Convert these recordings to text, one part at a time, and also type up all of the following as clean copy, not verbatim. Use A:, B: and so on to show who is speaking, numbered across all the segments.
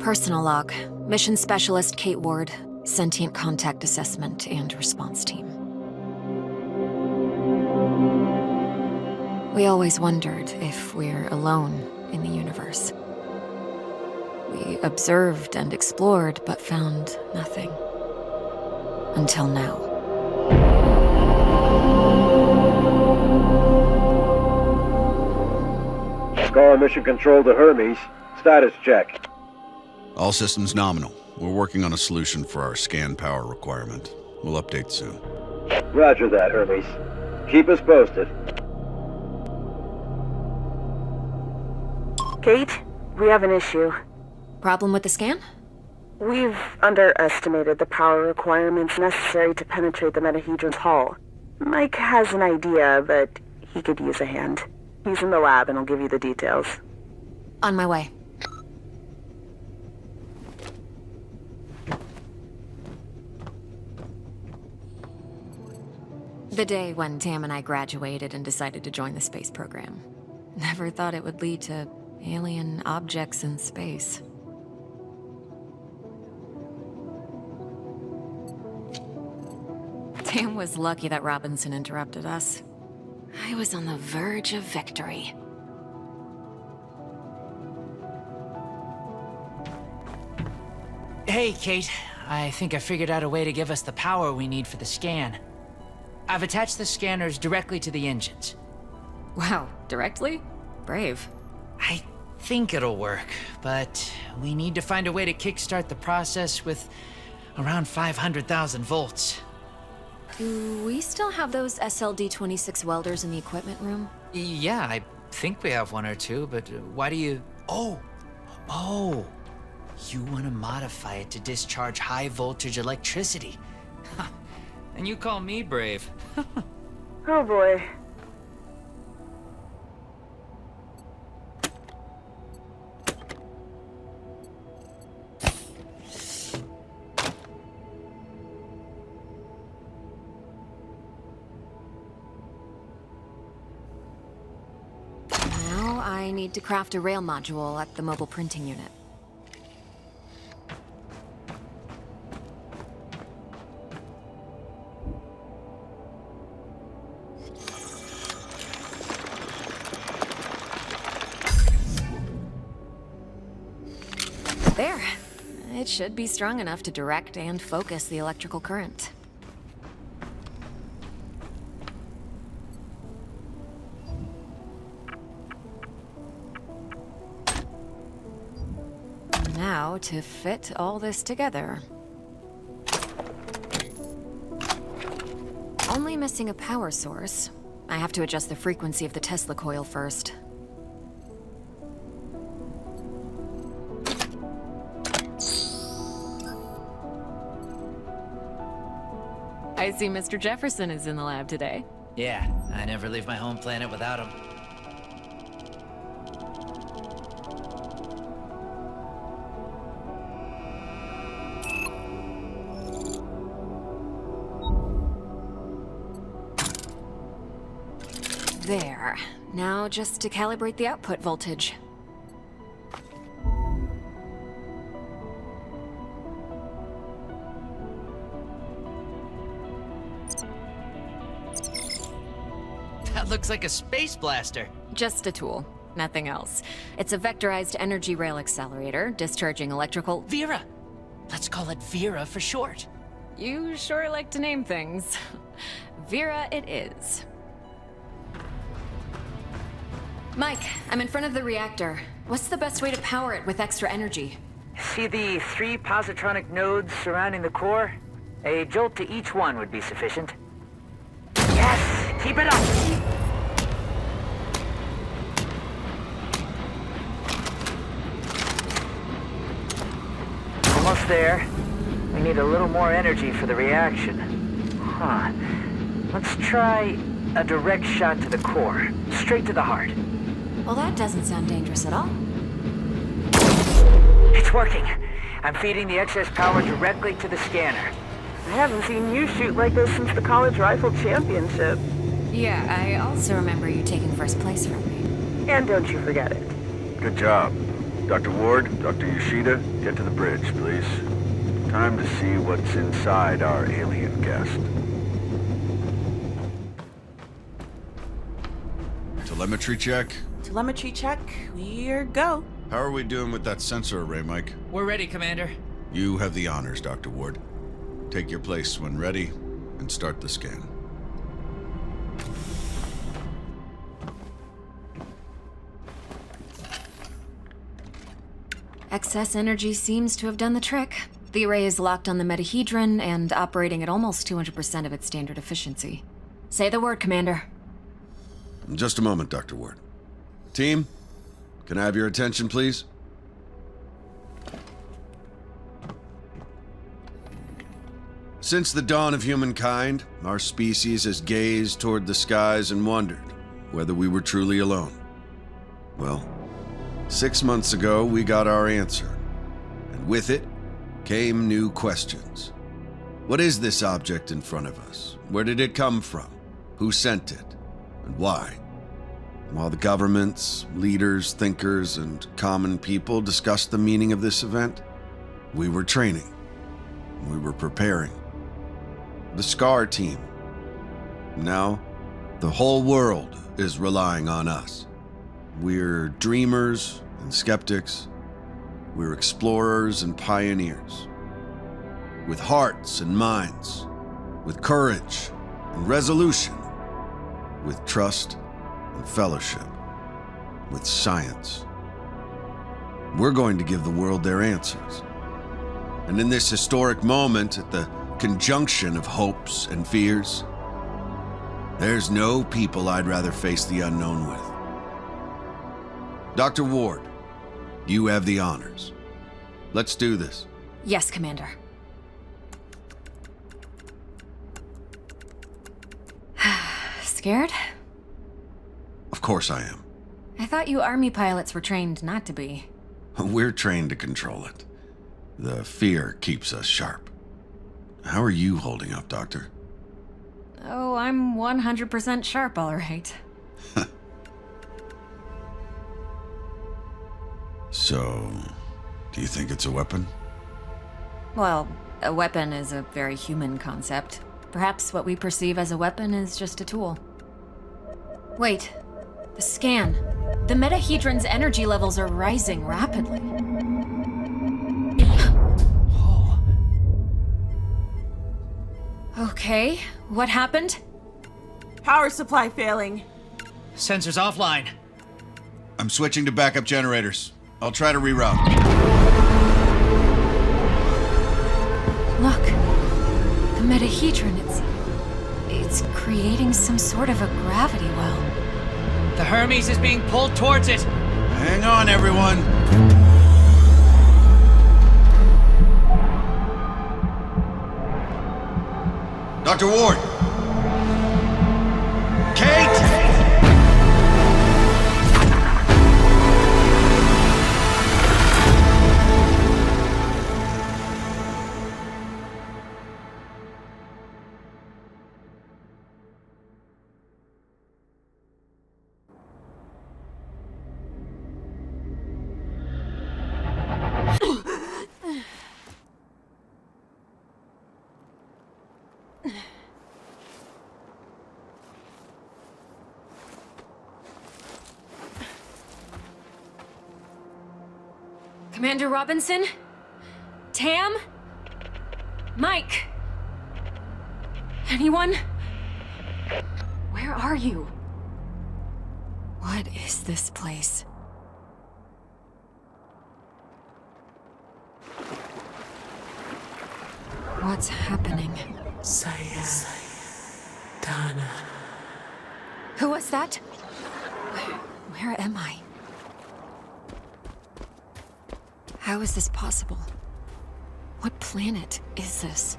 A: Personal log. Mission Specialist Kate Ward. Sentient Contact Assessment and Response Team. We always wondered if we're alone in the universe. We observed and explored, but found nothing. Until now.
B: Scar Mission Control to Hermes. Status check.
C: All systems nominal. We're working on a solution for our scan power requirement. We'll update soon.
B: Roger that, Hermes. Keep us posted.
D: Kate, we have an issue.
A: Problem with the scan?
D: We've underestimated the power requirements necessary to penetrate the Metahedron's hull. Mike has an idea, but he could use a hand. He's in the lab and I'll give you the details.
A: On my way. The day when Tam and I graduated and decided to join the space program. Never thought it would lead to alien objects in space. Tam was lucky that Robinson interrupted us. I was on the verge of victory.
E: Hey, Kate. I think I figured out a way to give us the power we need for the scan. I've attached the scanners directly to the engines.
A: Wow, directly? Brave.
E: I think it'll work, but we need to find a way to kickstart the process with around 500,000 volts.
A: Do we still have those SLD-26 welders in the equipment room?
E: Yeah, I think we have one or two, but why do you... Oh! You want to modify it to discharge high-voltage electricity. And you call me brave.
D: Oh boy.
A: Now I need to craft a rail module at the mobile printing unit. There. It should be strong enough to direct and focus the electrical current. Now to fit all this together. Only missing a power source. I have to adjust the frequency of the Tesla coil first. I see Mr. Jefferson is in the lab today.
E: Yeah, I never leave my home planet without him.
A: There. Now just to calibrate the output voltage.
E: That looks like a space blaster.
A: Just a tool, nothing else. It's a vectorized energy rail accelerator, discharging electrical...
E: Vera! Let's call it Vera for short.
A: You sure like to name things. Vera it is. Mike, I'm in front of the reactor. What's the best way to power it with extra energy?
F: See the 3 positronic nodes surrounding the core? A jolt to each one would be sufficient. Yes! Keep it up! Almost there. We need a little more energy for the reaction. Huh. Let's try a direct shot to the core. Straight to the heart.
A: Well, that doesn't sound dangerous at all.
F: It's working. I'm feeding the excess power directly to the scanner.
D: I haven't seen you shoot like this since the college rifle championship.
A: Yeah, I also remember you taking first place from me.
D: And don't you forget it.
B: Good job.
G: Dr. Ward, Dr. Yoshida, get to the bridge, please. Time to see what's inside our alien guest.
C: Telemetry check?
H: Telemetry check. We're go.
C: How are we doing with that sensor array, Mike?
E: We're ready, Commander.
C: You have the honors, Dr. Ward. Take your place when ready, and start the scan.
A: Excess energy seems to have done the trick. The array is locked on the metahedron and operating at almost 200% of its standard efficiency. Say the word, Commander.
C: Just a moment, Dr. Ward. Team, can I have your attention, please? Since the dawn of humankind, our species has gazed toward the skies and wondered whether we were truly alone. Well, 6 months ago, we got our answer, and with it came new questions. What is this object in front of us? Where did it come from? Who sent it? And why? While the governments, leaders, thinkers, and common people discussed the meaning of this event, we were training. We were preparing. The SCAR team. Now, the whole world is relying on us. We're dreamers and skeptics. We're explorers and pioneers. With hearts and minds. With courage and resolution. With trust and fellowship. With science. We're going to give the world their answers. And in this historic moment, at the conjunction of hopes and fears, there's no people I'd rather face the unknown with. Dr. Ward, you have the honors. Let's do this.
A: Yes, Commander. Scared?
C: Of course I am.
A: I thought you Army pilots were trained not to be.
C: We're trained to control it. The fear keeps us sharp. How are you holding up, Doctor?
A: Oh, I'm 100% sharp, all right.
C: So, do you think it's a weapon?
A: Well, a weapon is a very human concept. Perhaps what we perceive as a weapon is just a tool. Wait, the scan. The metahedron's energy levels are rising rapidly. Okay, what happened?
H: Power supply failing.
E: Sensors offline.
C: I'm switching to backup generators. I'll try to reroute.
A: Look, the metahedron, it's creating some sort of a gravity well.
E: The Hermes is being pulled towards it.
C: Hang on, everyone. Dr. Ward! Kate!
A: Commander Robinson? Tam? Mike? Anyone? Where are you? What is this place? What's happening?
H: Dana.
A: Who was that? Where am I? How is this possible? What planet is this?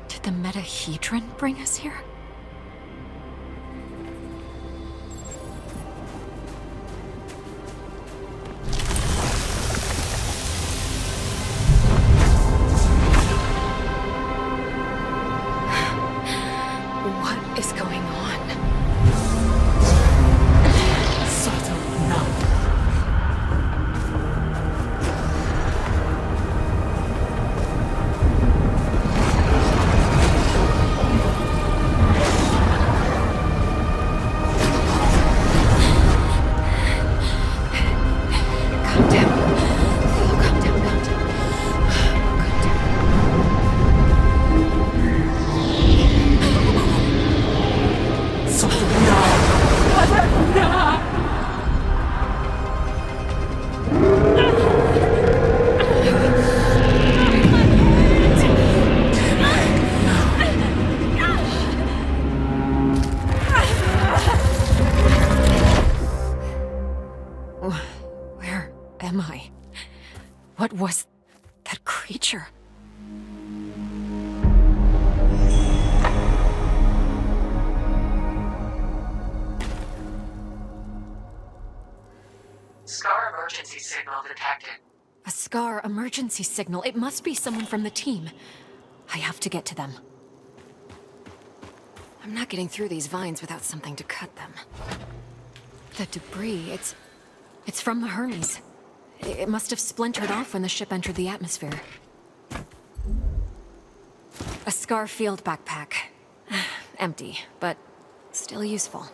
A: Did the metahedron bring us here? What is going on? am I? What was that creature?
I: Scar emergency signal detected.
A: A Scar emergency signal. It must be someone from the team. I have to get to them. I'm not getting through these vines without something to cut them. The debris, it's from the Hermes. It must have splintered off when the ship entered the atmosphere. A Scar field backpack. Empty, but still useful.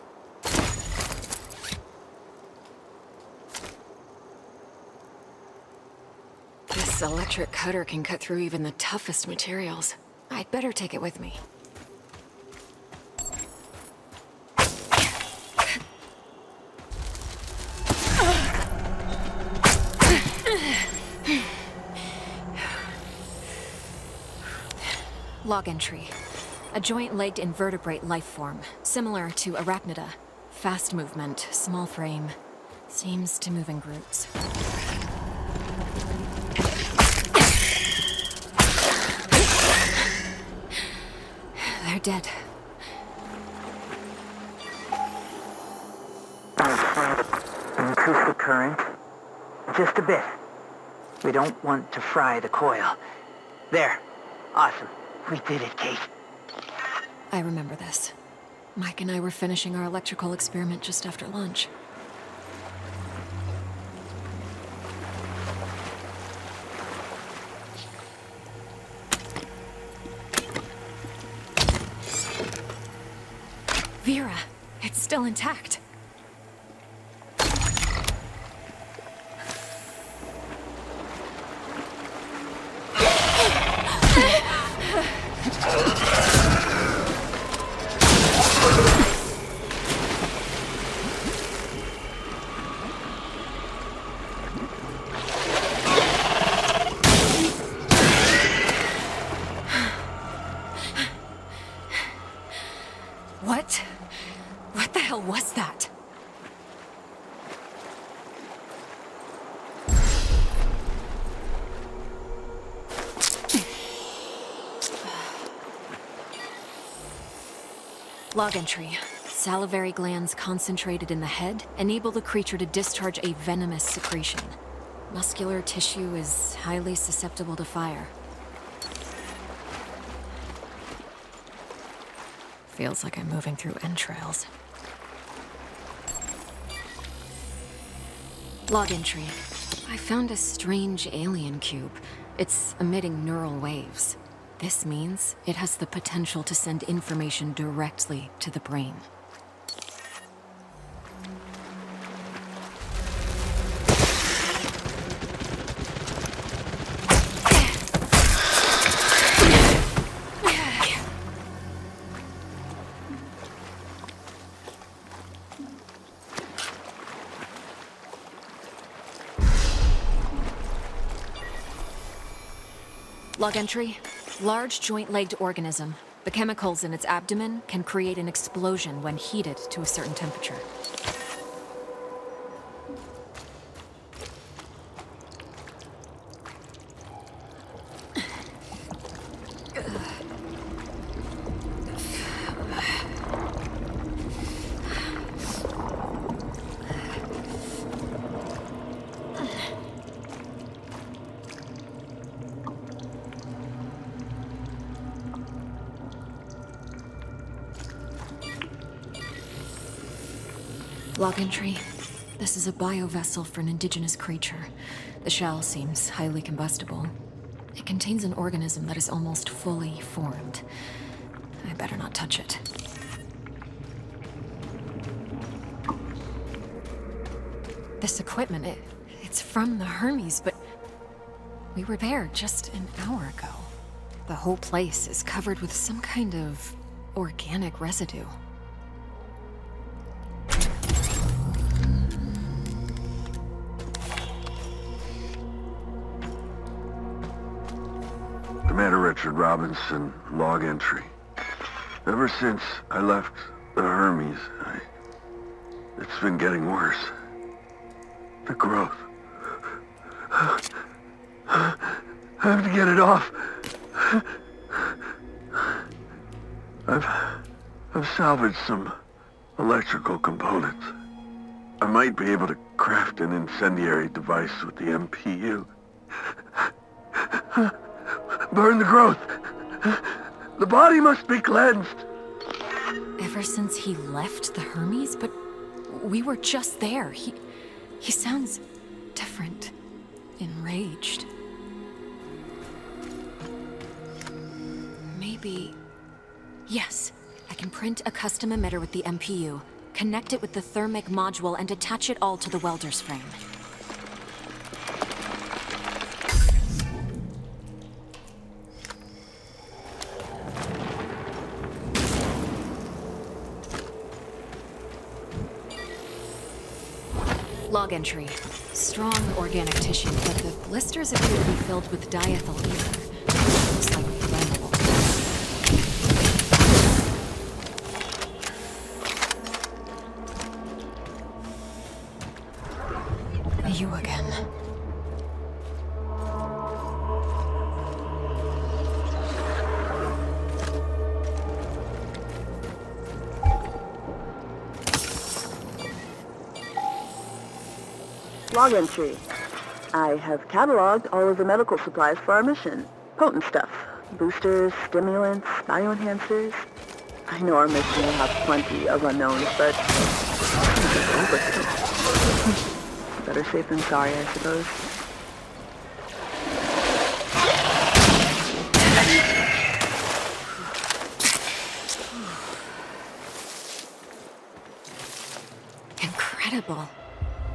A: This electric cutter can cut through even the toughest materials. I'd better take it with me. Log entry. A joint-legged invertebrate life form, similar to Arachnida. Fast movement, small frame. Seems to move in groups. They're dead.
F: Increase the current. Just a bit. We don't want to fry the coil. There. Awesome. We did it, Kate.
A: I remember this. Mike and I were finishing our electrical experiment just after lunch. Vera, it's still intact. What the hell was that? Log entry. Salivary glands concentrated in the head enable the creature to discharge a venomous secretion. Muscular tissue is highly susceptible to fire. Feels like I'm moving through entrails. Log entry. I found a strange alien cube. It's emitting neural waves. This means it has the potential to send information directly to the brain. Log entry. Large joint-legged organism. The chemicals in its abdomen can create an explosion when heated to a certain temperature. Log entry. This is a biovessel for an indigenous creature. The shell seems highly combustible. It contains an organism that is almost fully formed. I better not touch it. This equipment, it's from the Hermes, but we were there just an hour ago. The whole place is covered with some kind of organic residue.
G: Commander Richard Robinson, log entry. Ever since I left the Hermes, it's been getting worse. The growth, I have to get it off. I've salvaged some electrical components. I might be able to craft an incendiary device with the MPU. Burn the growth. The body must be cleansed.
A: Ever since he left the Hermes? But we were just there. He sounds different. Enraged. Maybe... Yes, I can print a custom emitter with the MPU, connect it with the thermic module, and attach it all to the welder's frame. Log entry. Strong organic tissue, but the blisters appear to be filled with diethyl ether. Looks like flammable. You again.
D: Log entry. I have cataloged all of the medical supplies for our mission. Potent stuff. Boosters, stimulants, bioenhancers. I know our mission will have plenty of unknowns, but... better safe than sorry, I suppose.
A: Incredible.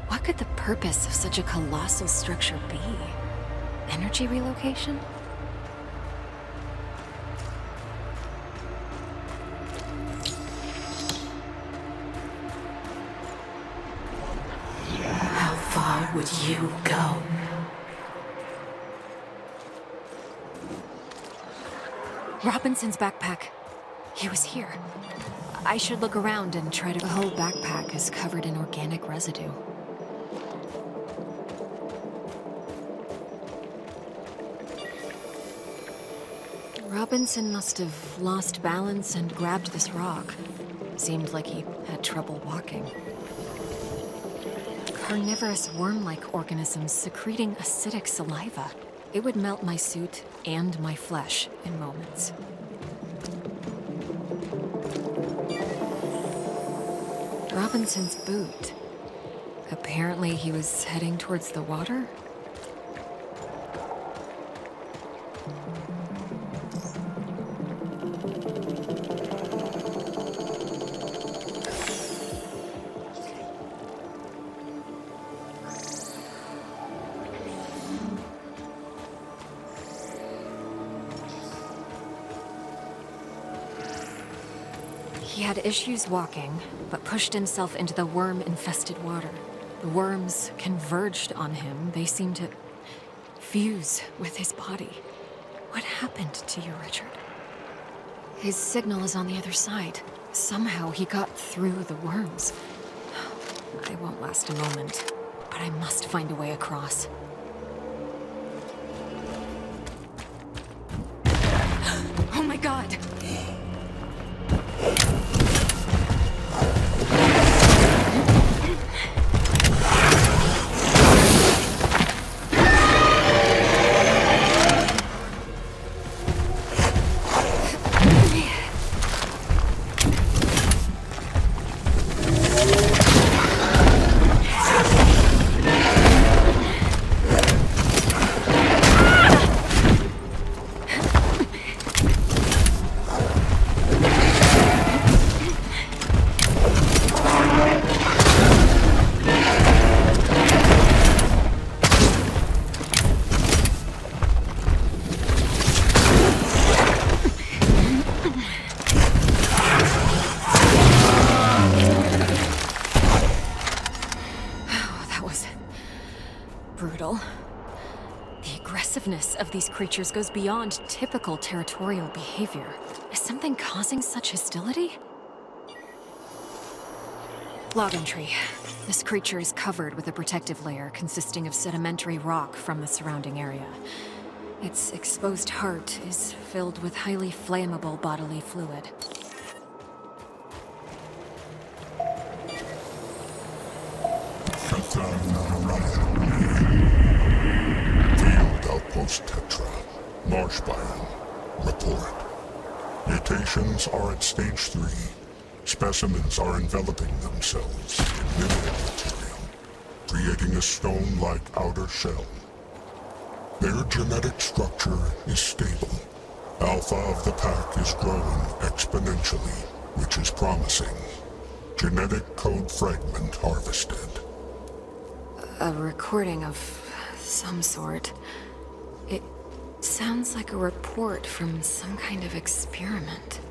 A: What could the purpose of such a colossal structure be? Energy relocation?
H: How far would you go?
A: Robinson's backpack. He was here. I should look around and try to... The whole backpack is covered in organic residue. Robinson must have lost balance and grabbed this rock. Seemed like he had trouble walking. Carnivorous worm-like organisms secreting acidic saliva. It would melt my suit and my flesh in moments. Robinson's boot. Apparently he was heading towards the water? He had issues walking, but pushed himself into the worm-infested water. The worms converged on him. They seemed to fuse with his body. What happened to you, Richard? His signal is on the other side. Somehow he got through the worms. I won't last a moment, but I must find a way across. Oh my God! Brutal. The aggressiveness of these creatures goes beyond typical territorial behavior. Is something causing such hostility? Log entry. This creature is covered with a protective layer consisting of sedimentary rock from the surrounding area. Its exposed heart is filled with highly flammable bodily fluid.
J: Field Outpost Tetra. Marsh biome. Report. Mutations are at stage 3. Specimens are enveloping themselves in mineral material, creating a stone-like outer shell. Their genetic structure is stable. Alpha of the pack is growing exponentially, which is promising. Genetic code fragment harvested.
A: A recording of some sort. It sounds like a report from some kind of experiment.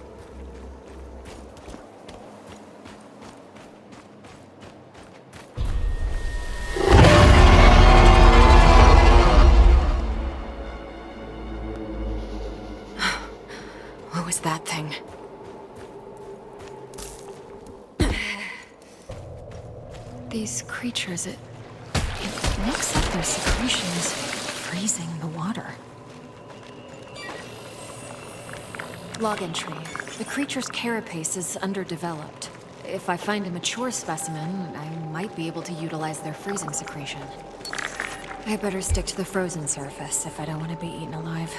A: What was that thing? These creatures, it looks like their secretion is freezing the water. Log entry. The creature's carapace is underdeveloped. If I find a mature specimen, I might be able to utilize their freezing secretion. I better stick to the frozen surface if I don't want to be eaten alive.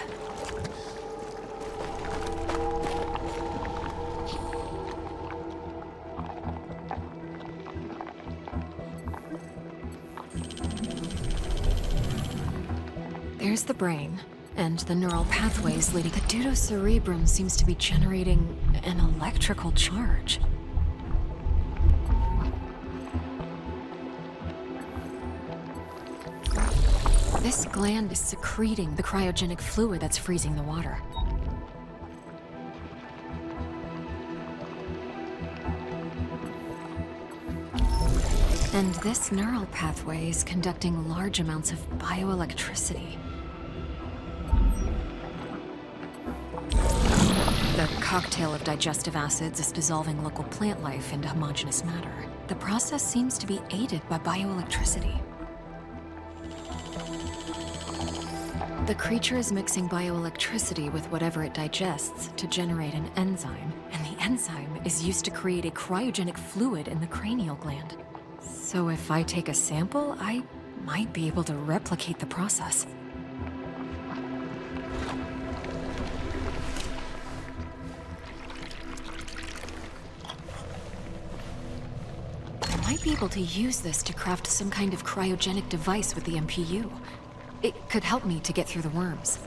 A: There's the brain, and the neural pathways leading. The Deutocerebrum seems to be generating an electrical charge. This gland is secreting the cryogenic fluid that's freezing the water. And this neural pathway is conducting large amounts of bioelectricity. The cocktail of digestive acids is dissolving local plant life into homogeneous matter. The process seems to be aided by bioelectricity. The creature is mixing bioelectricity with whatever it digests to generate an enzyme, and the enzyme is used to create a cryogenic fluid in the cranial gland. So if I take a sample, I might be able to replicate the process. I might be able to use this to craft some kind of cryogenic device with the MPU. It could help me to get through the worms.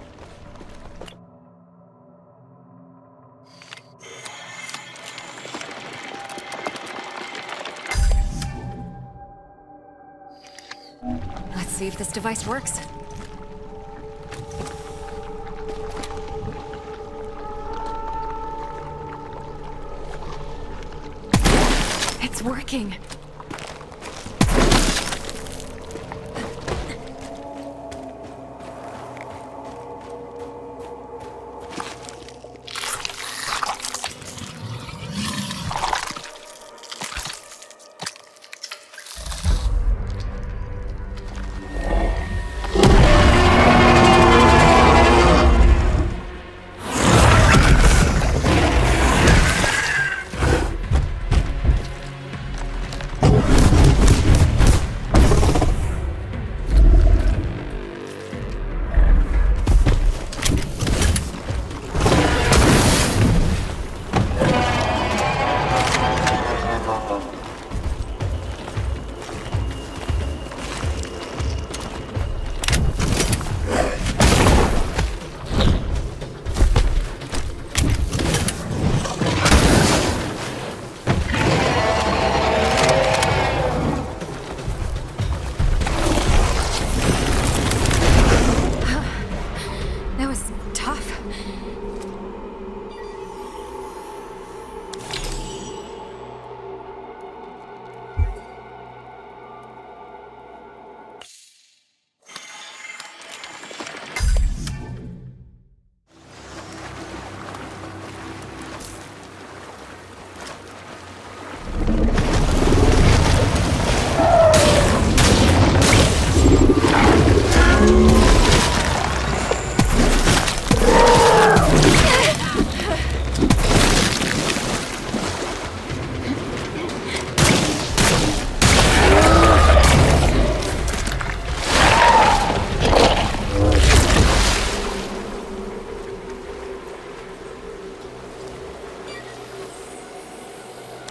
A: Let's see if this device works. It's working.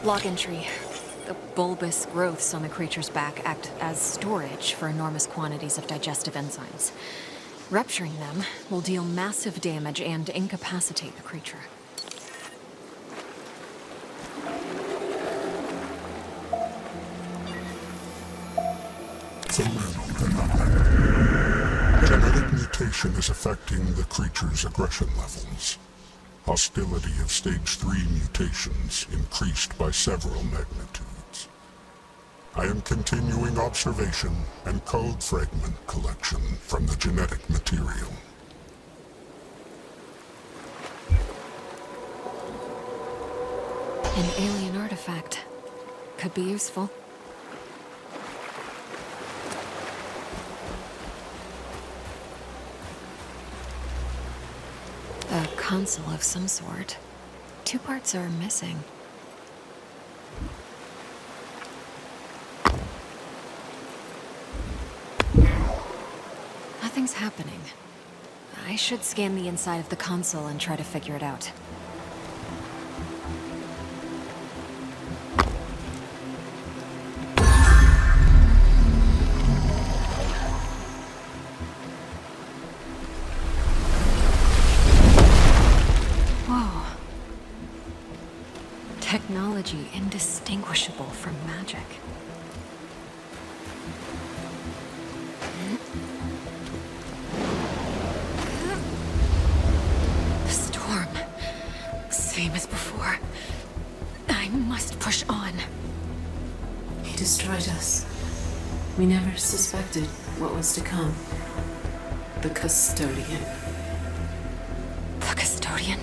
A: Log entry. The bulbous growths on the creature's back act as storage for enormous quantities of digestive enzymes. Rupturing them will deal massive damage and incapacitate the creature.
J: Genetic mutation is affecting the creature's aggression levels. Hostility of stage 3 mutations increased by several magnitudes. I am continuing observation and code fragment collection from the genetic material.
A: An alien artifact. Could be useful. A console of some sort. 2 parts are missing. Nothing's happening. I should scan the inside of the console and try to figure it out. Technology indistinguishable from magic. The storm. Same as before. I must push on.
H: He destroyed us. We never suspected what was to come. The custodian.
A: The custodian?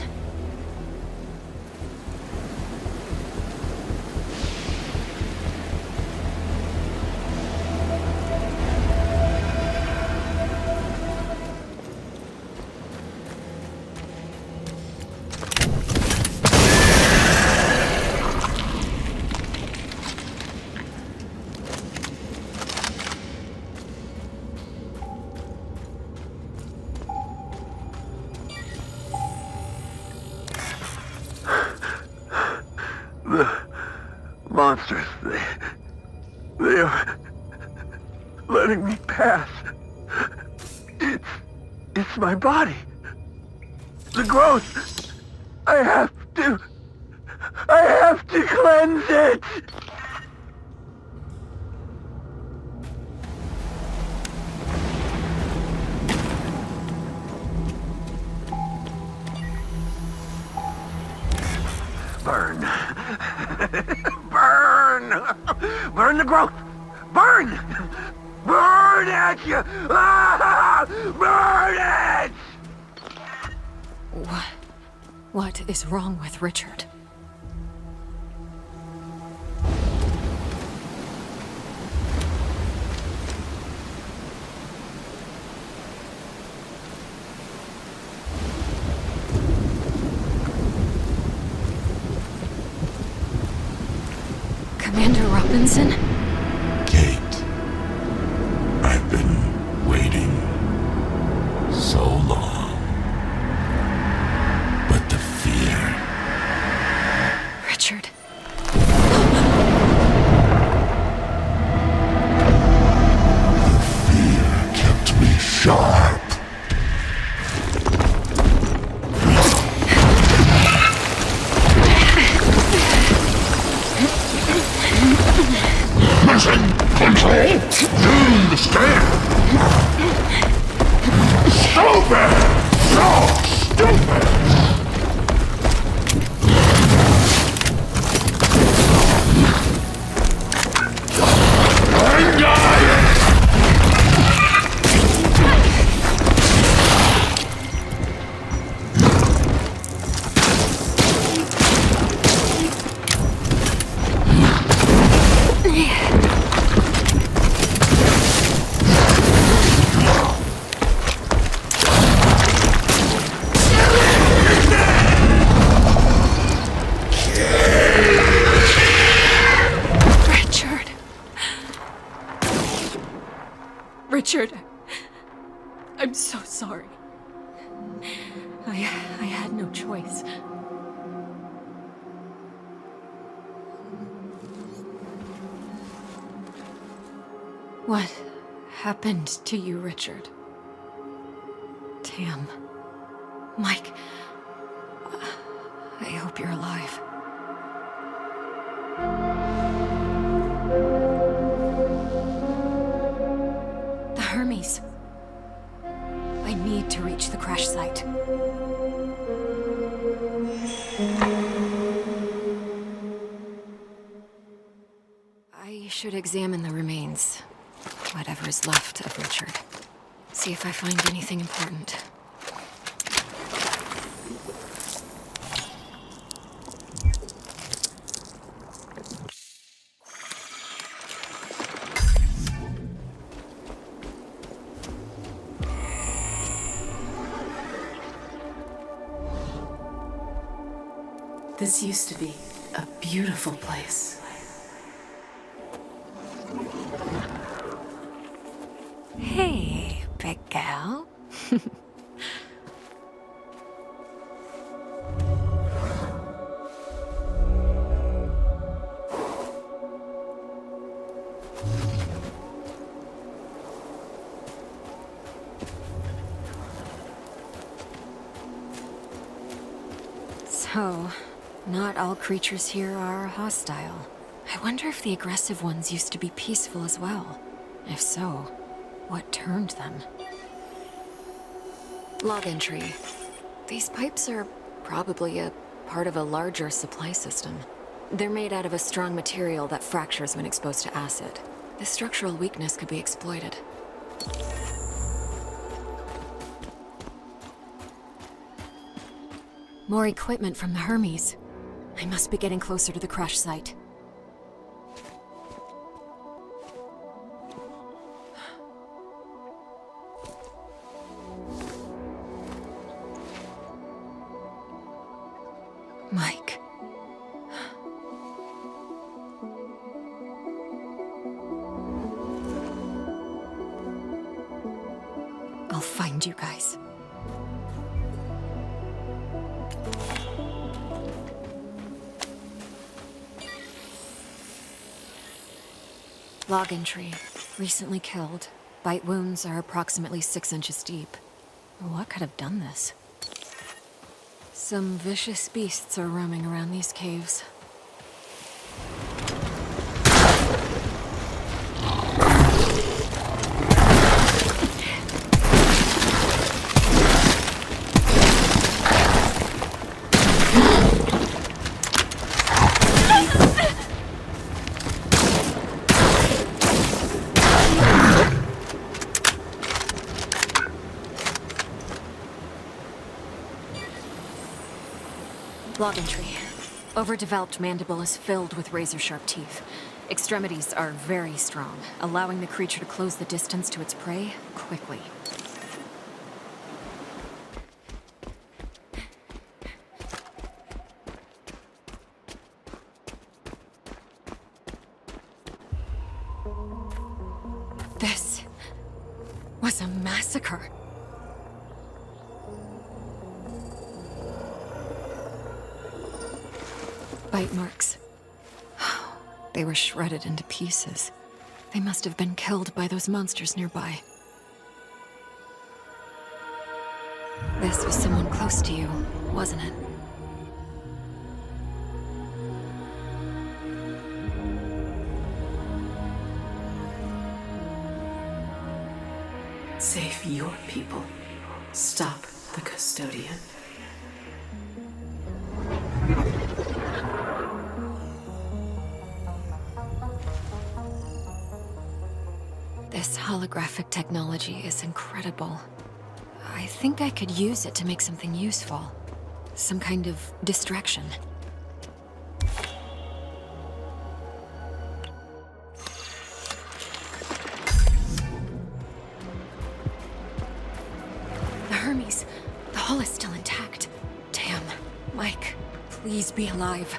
G: Monsters, they are letting me pass. It's my body. The growth. I have to cleanse it. Burn. Burn! Burn the growth! Burn! Burn at you! Ah! Burn it!
A: What is wrong with Richard? Commander Robinson?
J: Kate, I've been waiting so long. But the fear...
A: Richard.
J: Fear kept me sharp. Mission control! Do the scan! Stupid! So stupid! I'm dying!
A: I'm so sorry. I had no choice. What happened to you, Richard? Tam. Mike. I hope you're alive. The Hermes. I need to reach the crash site. I should examine the remains. Whatever is left of Richard. See if I find anything important.
H: This used to be a beautiful place.
A: Hey, big gal. So, not all creatures here are hostile. I wonder if the aggressive ones used to be peaceful as well. If so, what turned them? Log entry. These pipes are probably a part of a larger supply system. They're made out of a strong material that fractures when exposed to acid. This structural weakness could be exploited. More equipment from the Hermes. I must be getting closer to the crash site. Mike. I'll find you guys. Log entry. Recently killed. Bite wounds are approximately 6 inches deep. What could have done this? Some vicious beasts are roaming around these caves. Log entry. Overdeveloped mandible is filled with razor-sharp teeth. Extremities are very strong, allowing the creature to close the distance to its prey quickly. This was a massacre. Bite marks. They were shredded into pieces. They must have been killed by those monsters nearby. This was someone close to you, wasn't it?
H: Save your people. Stop the custodian.
A: This holographic technology is incredible. I think I could use it to make something useful. Some kind of distraction. The Hermes. The hull is still intact. Damn. Mike, please be alive.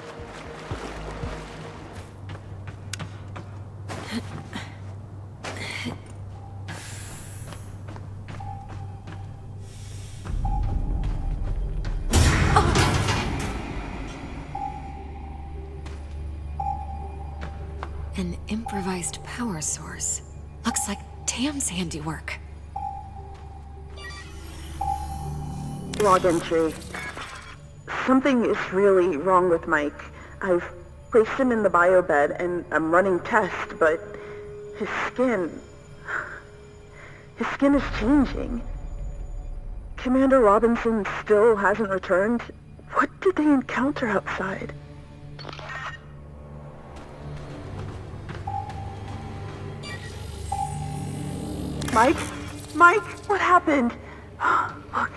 A: Improvised power source. Looks like Tam's handiwork.
D: Log entry. Something is really wrong with Mike. I've placed him in the biobed and I'm running tests, but his skin is changing. Commander Robinson still hasn't returned. What did they encounter outside? Mike? Mike, what happened? Look,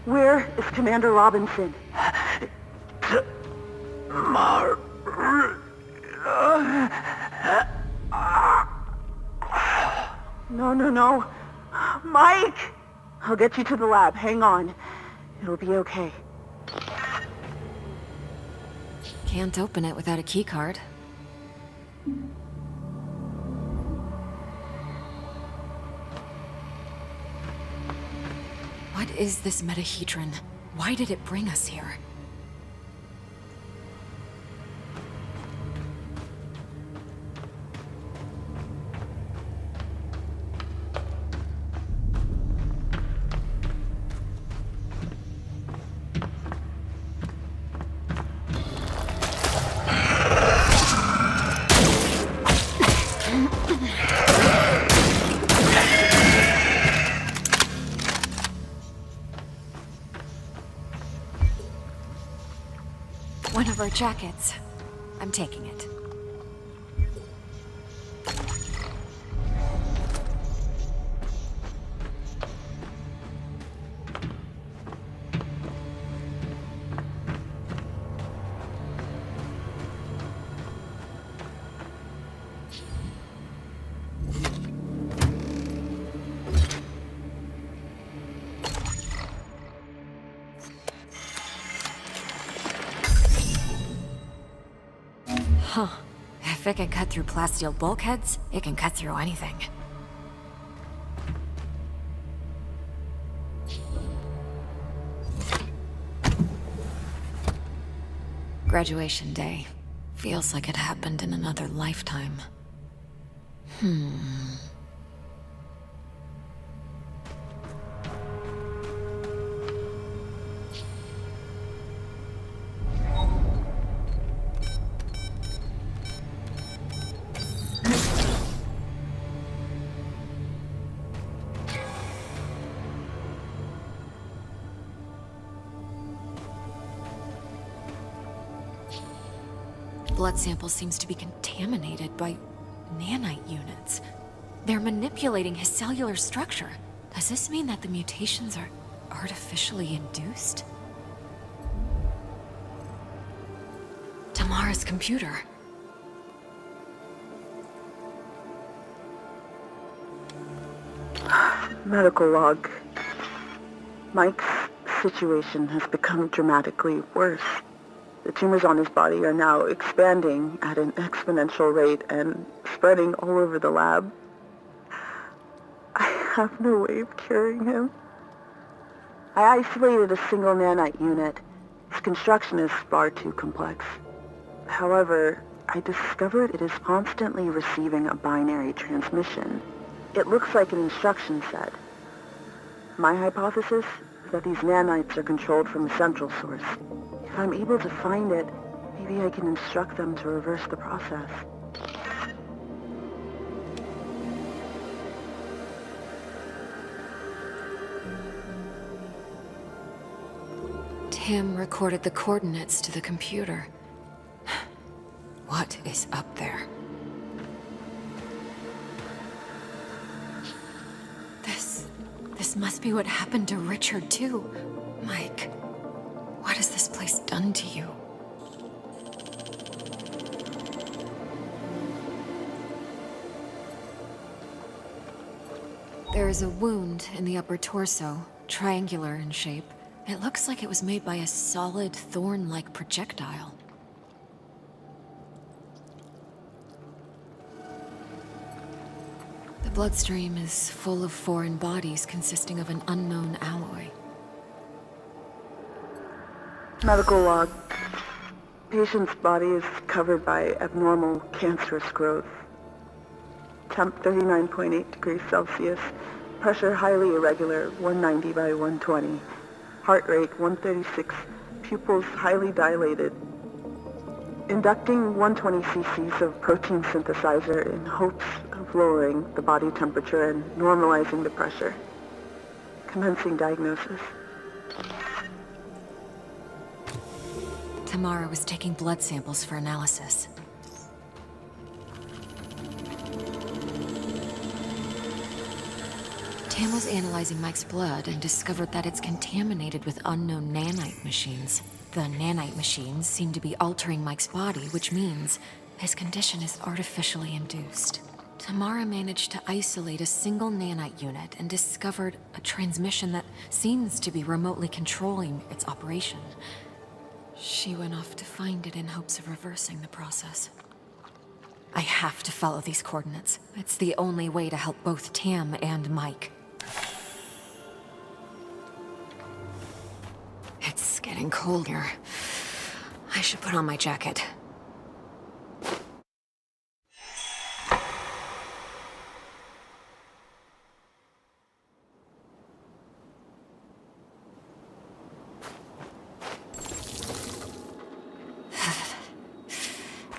D: where is Commander Robinson? No. Mike! I'll get you to the lab. Hang on. It'll be okay.
A: Can't open it without a keycard. What is this metahedron? Why did it bring us here? One of our jackets. I'm taking it. Huh. If it can cut through plasteel bulkheads, it can cut through anything. Graduation day. Feels like it happened in another lifetime. Blood sample seems to be contaminated by nanite units. They're manipulating his cellular structure. Does this mean that the mutations are artificially induced? Tamara's computer.
D: Medical log. Mike's situation has become dramatically worse. The tumors on his body are now expanding at an exponential rate and spreading all over the lab. I have no way of curing him. I isolated a single nanite unit. Its construction is far too complex. However, I discovered it is constantly receiving a binary transmission. It looks like an instruction set. My hypothesis is that these nanites are controlled from a central source. If I'm able to find it, maybe I can instruct them to reverse the process.
A: Tim recorded the coordinates to the computer. What is up there? This must be what happened to Richard, too. Mike, what has this place done to you? There is a wound in the upper torso, triangular in shape. It looks like it was made by a solid, thorn-like projectile. The bloodstream is full of foreign bodies consisting of an unknown alloy.
D: Medical log. Patient's body is covered by abnormal cancerous growth. Temp 39.8 degrees Celsius. Pressure highly irregular, 190 by 120. Heart rate 136. Pupils highly dilated. Inducting 120 cc's of protein synthesizer in hopes of lowering the body temperature and normalizing the pressure. Commencing diagnosis.
A: Tamara was taking blood samples for analysis. Tam was analyzing Mike's blood and discovered that it's contaminated with unknown nanite machines. The nanite machines seem to be altering Mike's body, which means his condition is artificially induced. Tamara managed to isolate a single nanite unit and discovered a transmission that seems to be remotely controlling its operation. She went off to find it in hopes of reversing the process. I have to follow these coordinates. It's the only way to help both Tam and Mike. It's getting colder. I should put on my jacket.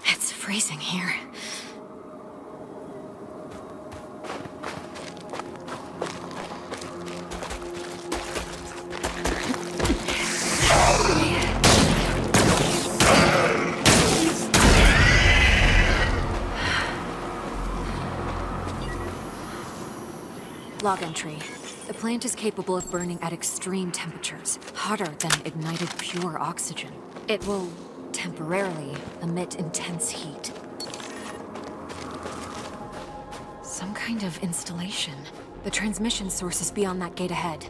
A: It's freezing here. Log entry. The plant is capable of burning at extreme temperatures, hotter than ignited pure oxygen. It will temporarily emit intense heat. Some kind of installation. The transmission source is beyond that gate ahead.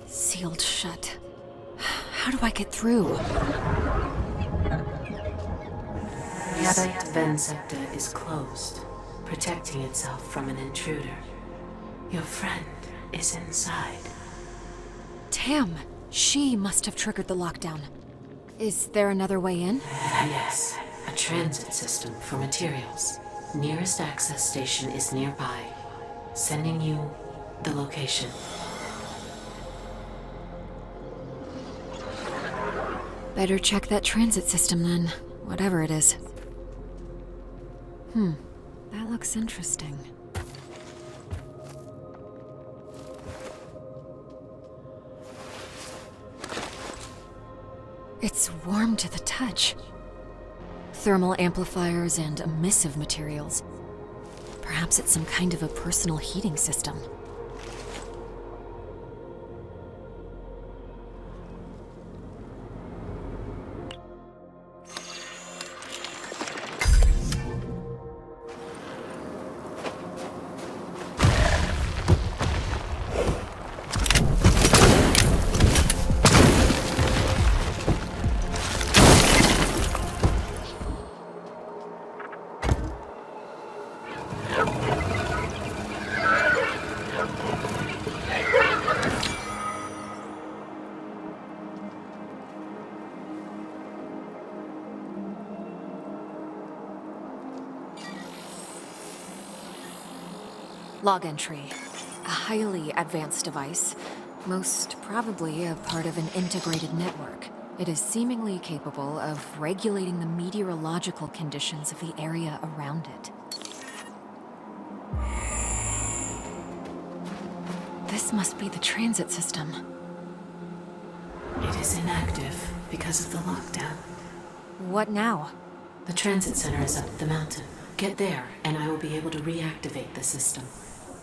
A: Sealed shut. How do I get through?
H: The site vent sector is closed, protecting itself from an intruder. Your friend is inside.
A: Tam! She must have triggered the lockdown. Is there another way in?
H: Yes, a transit system for materials. Nearest access station is nearby. Sending you the location.
A: Better check that transit system then, whatever it is. That looks interesting. It's warm to the touch. Thermal amplifiers and emissive materials. Perhaps it's some kind of a personal heating system. Log entry. A highly advanced device, most probably a part of an integrated network. It is seemingly capable of regulating the meteorological conditions of the area around it. This must be the transit system.
H: It is inactive because of the lockdown.
A: What now?
H: The transit center is up the mountain. Get there, and I will be able to reactivate the system.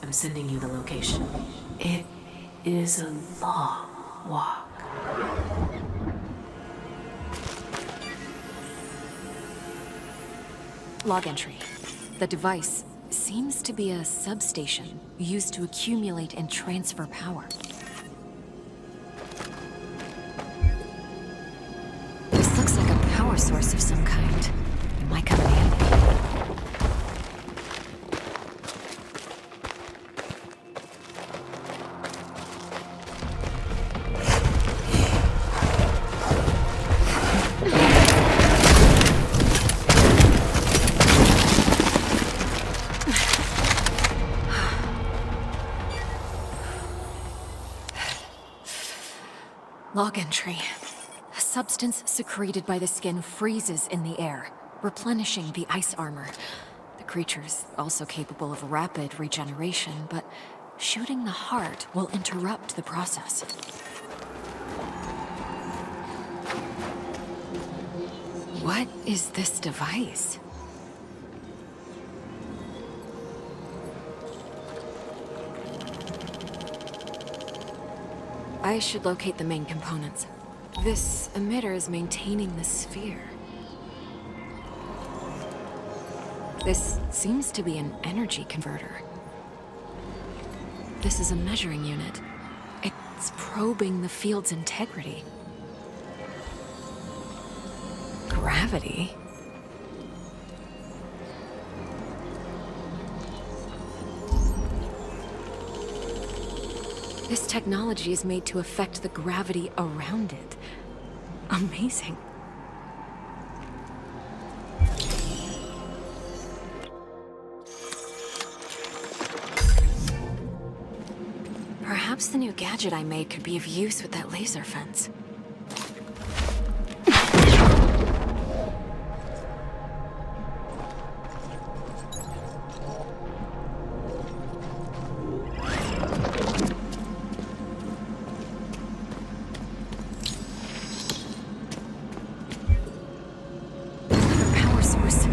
H: I'm sending you the location. It is a long walk.
A: Log entry. The device seems to be a substation used to accumulate and transfer power. This looks like a power source of some kind. It might come in handy. Log entry. A substance secreted by the skin freezes in the air, replenishing the ice armor. The creature's also capable of rapid regeneration, but shooting the heart will interrupt the process. What is this device? I should locate the main components. This emitter is maintaining the sphere. This seems to be an energy converter. This is a measuring unit. It's probing the field's integrity. Gravity? This technology is made to affect the gravity around it. Amazing. Perhaps the new gadget I made could be of use with that laser fence. Power source.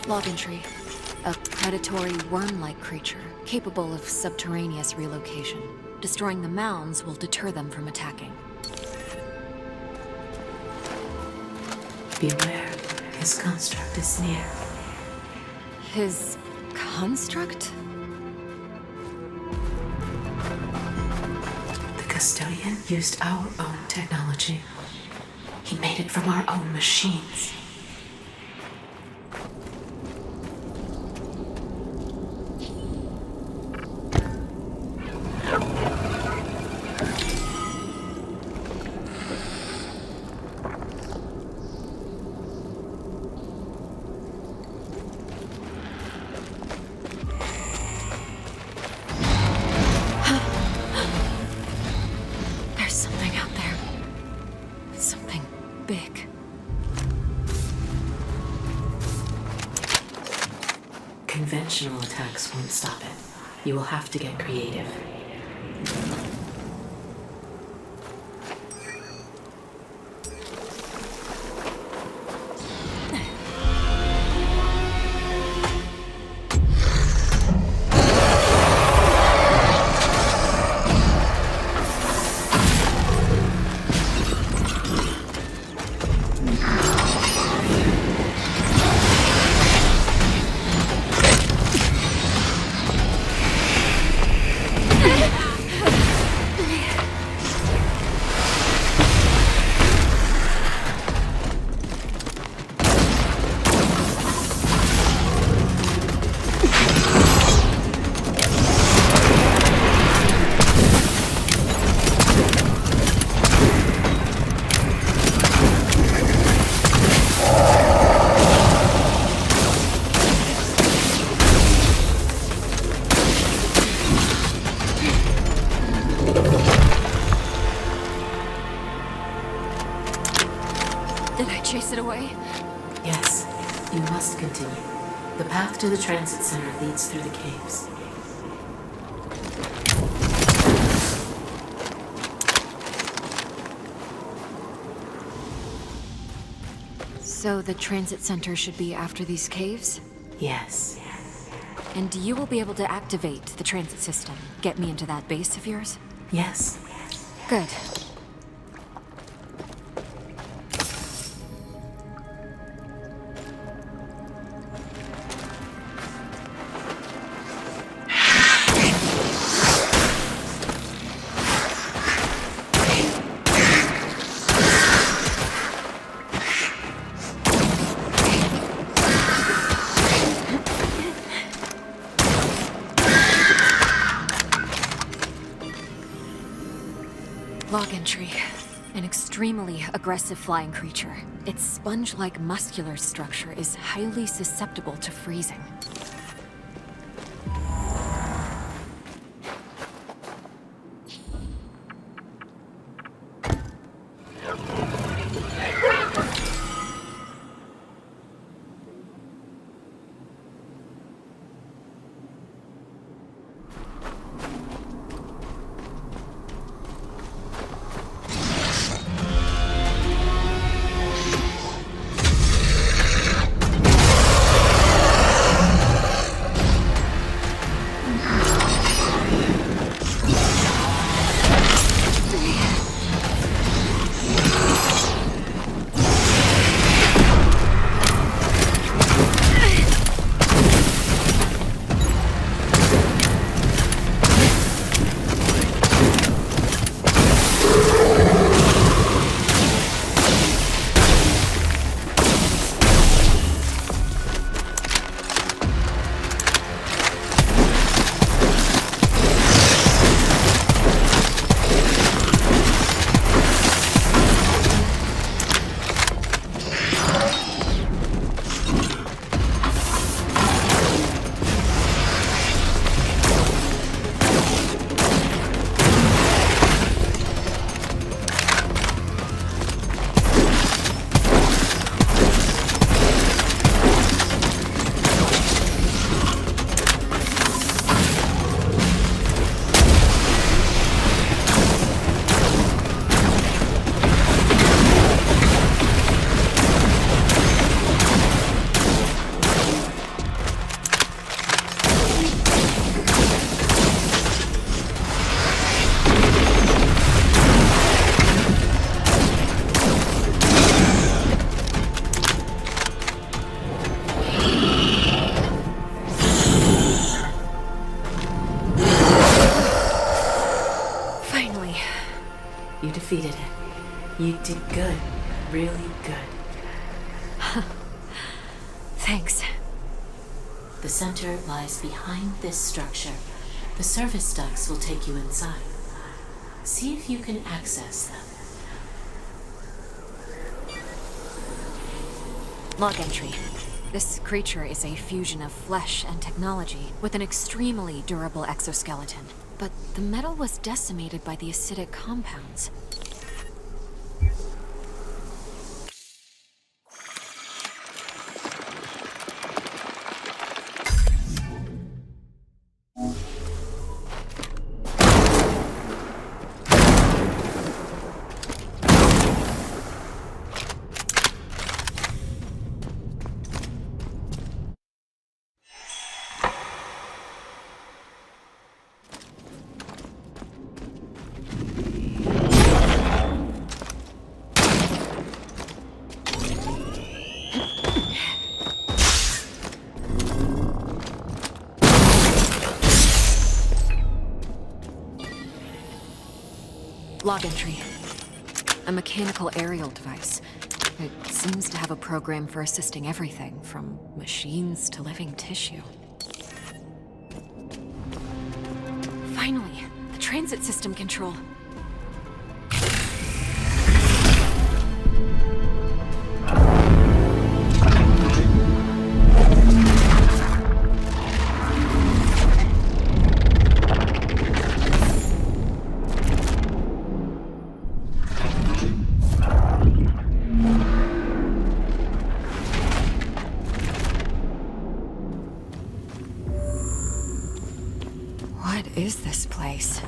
A: Log entry. A predatory worm-like creature, capable of subterraneous relocation. Destroying the mounds will deter them from attacking.
H: Beware, his construct is near.
A: His construct?
H: The custodian used our own technology. He made it from our own machines.
A: There's something out there. Something big.
H: Conventional attacks won't stop it. You will have to get creative.
A: Did I chase it away?
H: Yes, you must continue. The path to the transit center leads through the caves.
A: So the transit center should be after these caves?
H: Yes.
A: And you will be able to activate the transit system. Get me into that base of yours?
H: Yes.
A: Good. An extremely aggressive flying creature. Its sponge-like muscular structure is highly susceptible to freezing.
H: You defeated it. You did good. Really good.
A: Thanks.
H: The center lies behind this structure. The service ducts will take you inside. See if you can access them.
A: Log entry. This creature is a fusion of flesh and technology with an extremely durable exoskeleton. But the metal was decimated by the acidic compounds. Log entry. A mechanical aerial device. It seems to have a program for assisting everything, from machines to living tissue. Finally, the transit system control. What is this place?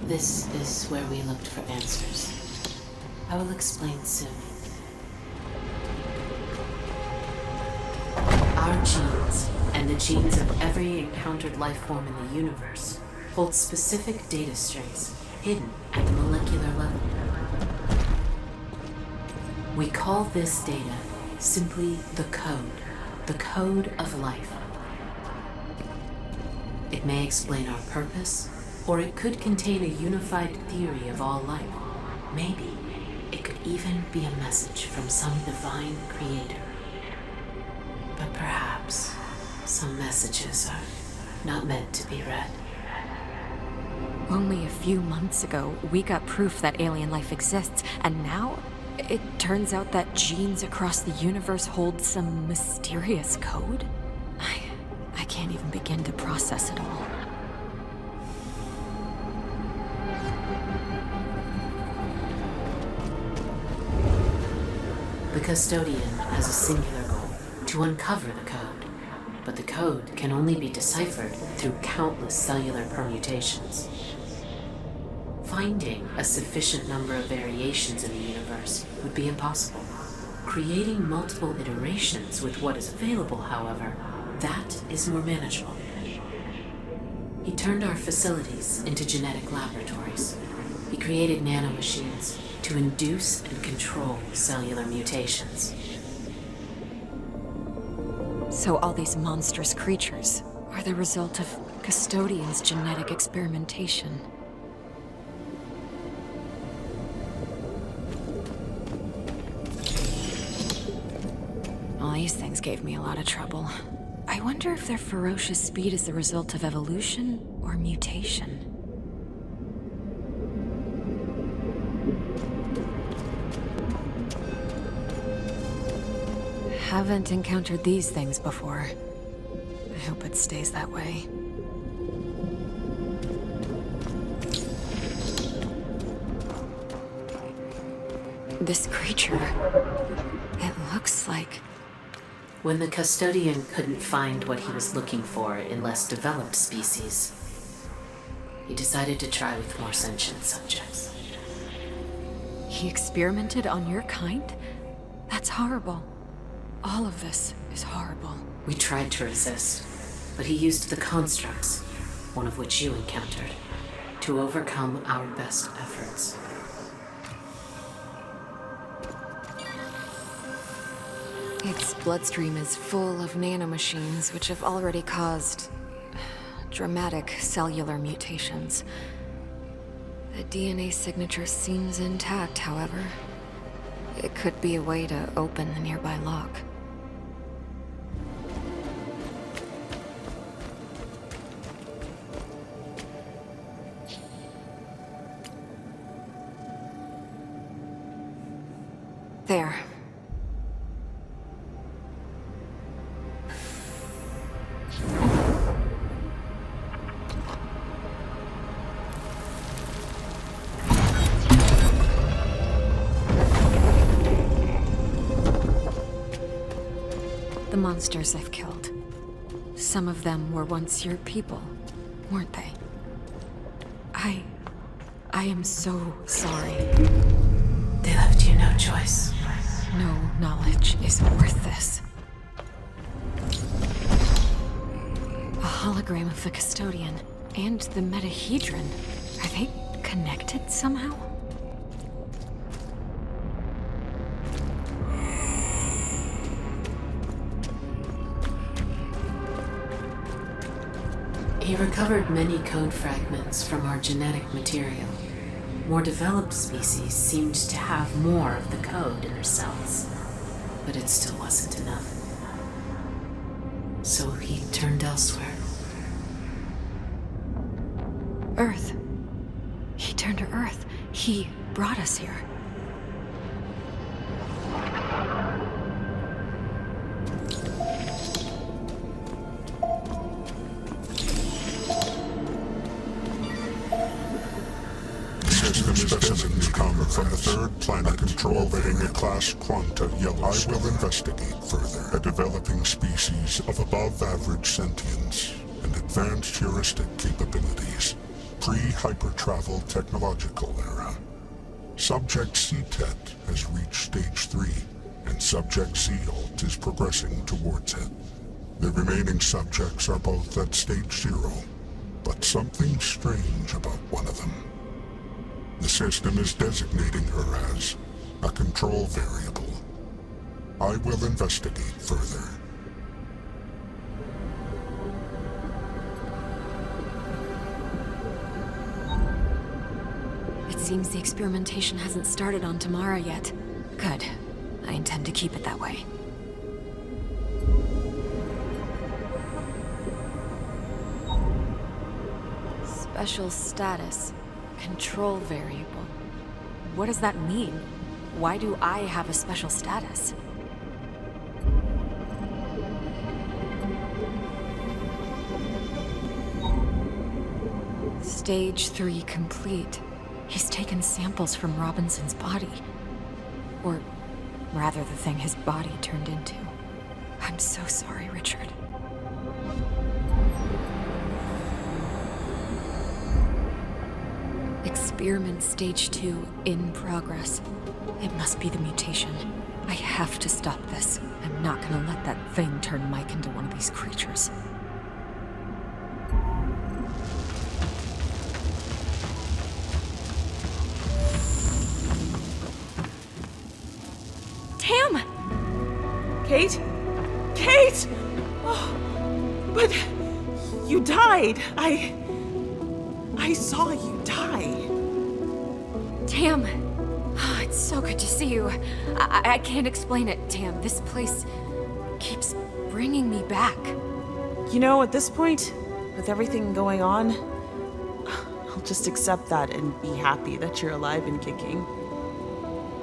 H: This is where we looked for answers. I will explain soon. Our genes, and the genes of every encountered life form in the universe, hold specific data strings hidden at the molecular level. We call this data simply the code of life. It may explain our purpose, or it could contain a unified theory of all life. Maybe it could even be a message from some divine creator. But perhaps some messages are not meant to be read.
A: Only a few months ago, we got proof that alien life exists, and now it turns out that genes across the universe hold some mysterious code? I can't even begin to process it all.
H: The Custodian has a singular goal: to uncover the code. But the code can only be deciphered through countless cellular permutations. Finding a sufficient number of variations in the universe would be impossible. Creating multiple iterations with what is available, however, that is more manageable. He turned our facilities into genetic laboratories. He created nanomachines to induce and control cellular mutations.
A: So all these monstrous creatures are the result of Custodian's genetic experimentation. Well, these things gave me a lot of trouble. I wonder if their ferocious speed is the result of evolution or mutation. Haven't encountered these things before. I hope it stays that way. This creature, it looks like...
H: When the Custodian couldn't find what he was looking for in less developed species, he decided to try with more sentient subjects.
A: He experimented on your kind? That's horrible. All of this is horrible.
H: We tried to resist, but he used the constructs, one of which you encountered, to overcome our best efforts.
A: Its bloodstream is full of nanomachines, which have already caused dramatic cellular mutations. The DNA signature seems intact, however. It could be a way to open the nearby lock. There. The monsters I've killed. Some of them were once your people, weren't they? I am so sorry.
H: They left you no choice.
A: No knowledge is worth this. A hologram of the Custodian and the Metahedron. Are they connected somehow?
H: He recovered many code fragments from our genetic material. More developed species seemed to have more of the code in their cells, but it still wasn't enough. So he turned elsewhere.
A: Earth. He turned to Earth. He brought us here.
J: Specimens come from the third planet controlling a class Quanta Yellow. I will investigate further. A developing species of above-average sentience and advanced heuristic capabilities. Pre-hypertravel technological era. Subject C-Tet has reached stage 3, and Subject C-Alt is progressing towards it. The remaining subjects are both at stage 0, but something strange about one of them. The system is designating her as a control variable. I will investigate further.
A: It seems the experimentation hasn't started on Tamara yet. Good. I intend to keep it that way. Special status. Control variable. What does that mean? Why do I have a special status? Stage 3 complete. He's taken samples from Robinson's body. Or rather, the thing his body turned into. I'm so sorry, Richard. Experiment Stage 2 in progress. It must be the mutation. I have to stop this. I'm not gonna let that thing turn Mike into one of these creatures. Tam!
D: Kate? Kate! Oh, but you died. I saw you die.
A: Tam! Oh, it's so good to see you. I can't explain it, Tam. This place keeps bringing me back.
D: You know, at this point, with everything going on, I'll just accept that and be happy that you're alive and kicking.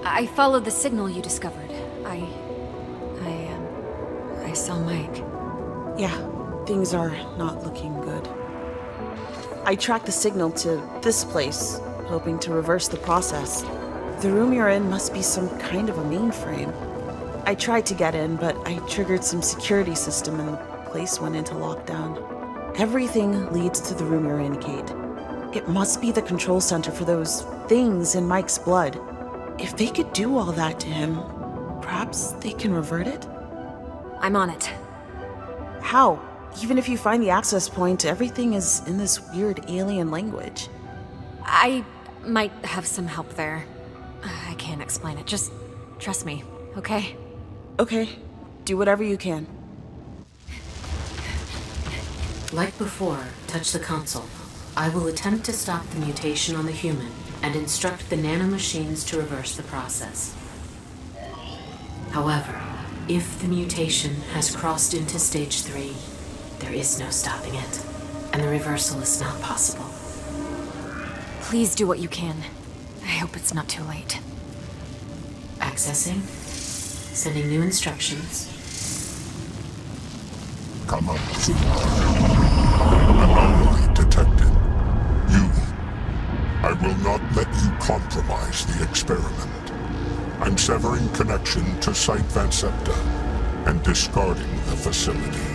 A: I followed the signal you discovered. I saw Mike.
D: Yeah, things are not looking good. I tracked the signal to this place, hoping to reverse the process. The room you're in must be some kind of a mainframe. I tried to get in, but I triggered some security system and the place went into lockdown. Everything leads to the room you're in, Kate. It must be the control center for those things in Mike's blood. If they could do all that to him, perhaps they can revert it?
A: I'm on it.
D: How? Even if you find the access point, everything is in this weird alien language.
A: I might have some help there. I can't explain it. Just trust me, okay?
D: Okay, do whatever you can.
H: Like before, touch the console. I will attempt to stop the mutation on the human and instruct the nanomachines to reverse the process. However, if the mutation has crossed into Stage 3, there is no stopping it, and the reversal is not possible.
A: Please do what you can. I hope it's not too late.
H: Accessing. Sending new instructions.
J: Come up. Anomaly detected. You. I will not let you compromise the experiment. I'm severing connection to Site Vansepta and discarding the facility.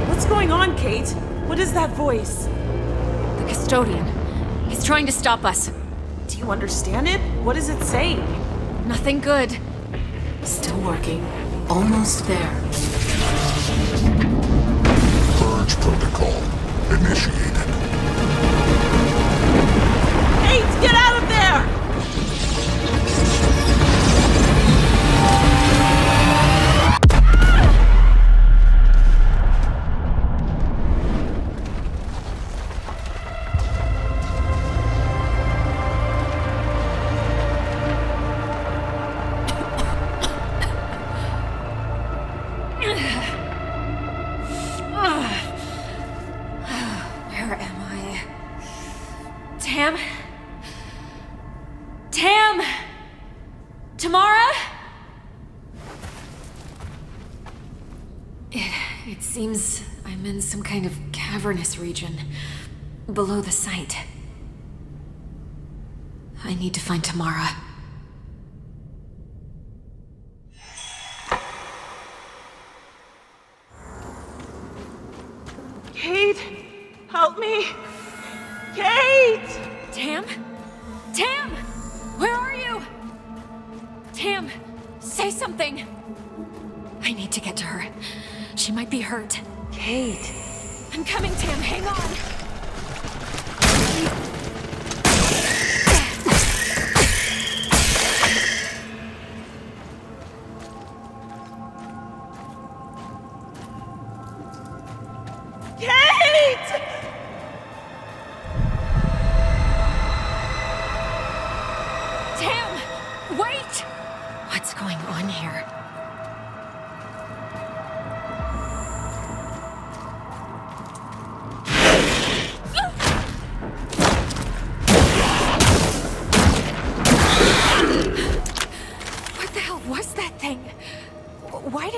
D: What's going on, Kate? What is that voice?
A: The custodian. He's trying to stop us.
D: Do you understand it? What is it saying?
A: Nothing good.
H: Still working. Almost there.
J: Purge protocol initiated.
D: Kate, get out of there!
A: Where am I? Tam? Tam? Tamara? It seems I'm in some kind of cavernous region below the site. I need to find Tamara.
D: Kate, help me! Kate!
A: Tam? Tam! Where are you? Tam, say something! I need to get to her. She might be hurt.
D: Kate.
A: I'm coming, Tam. Hang on.
D: Kate!
A: Tam! Wait! What's going on here?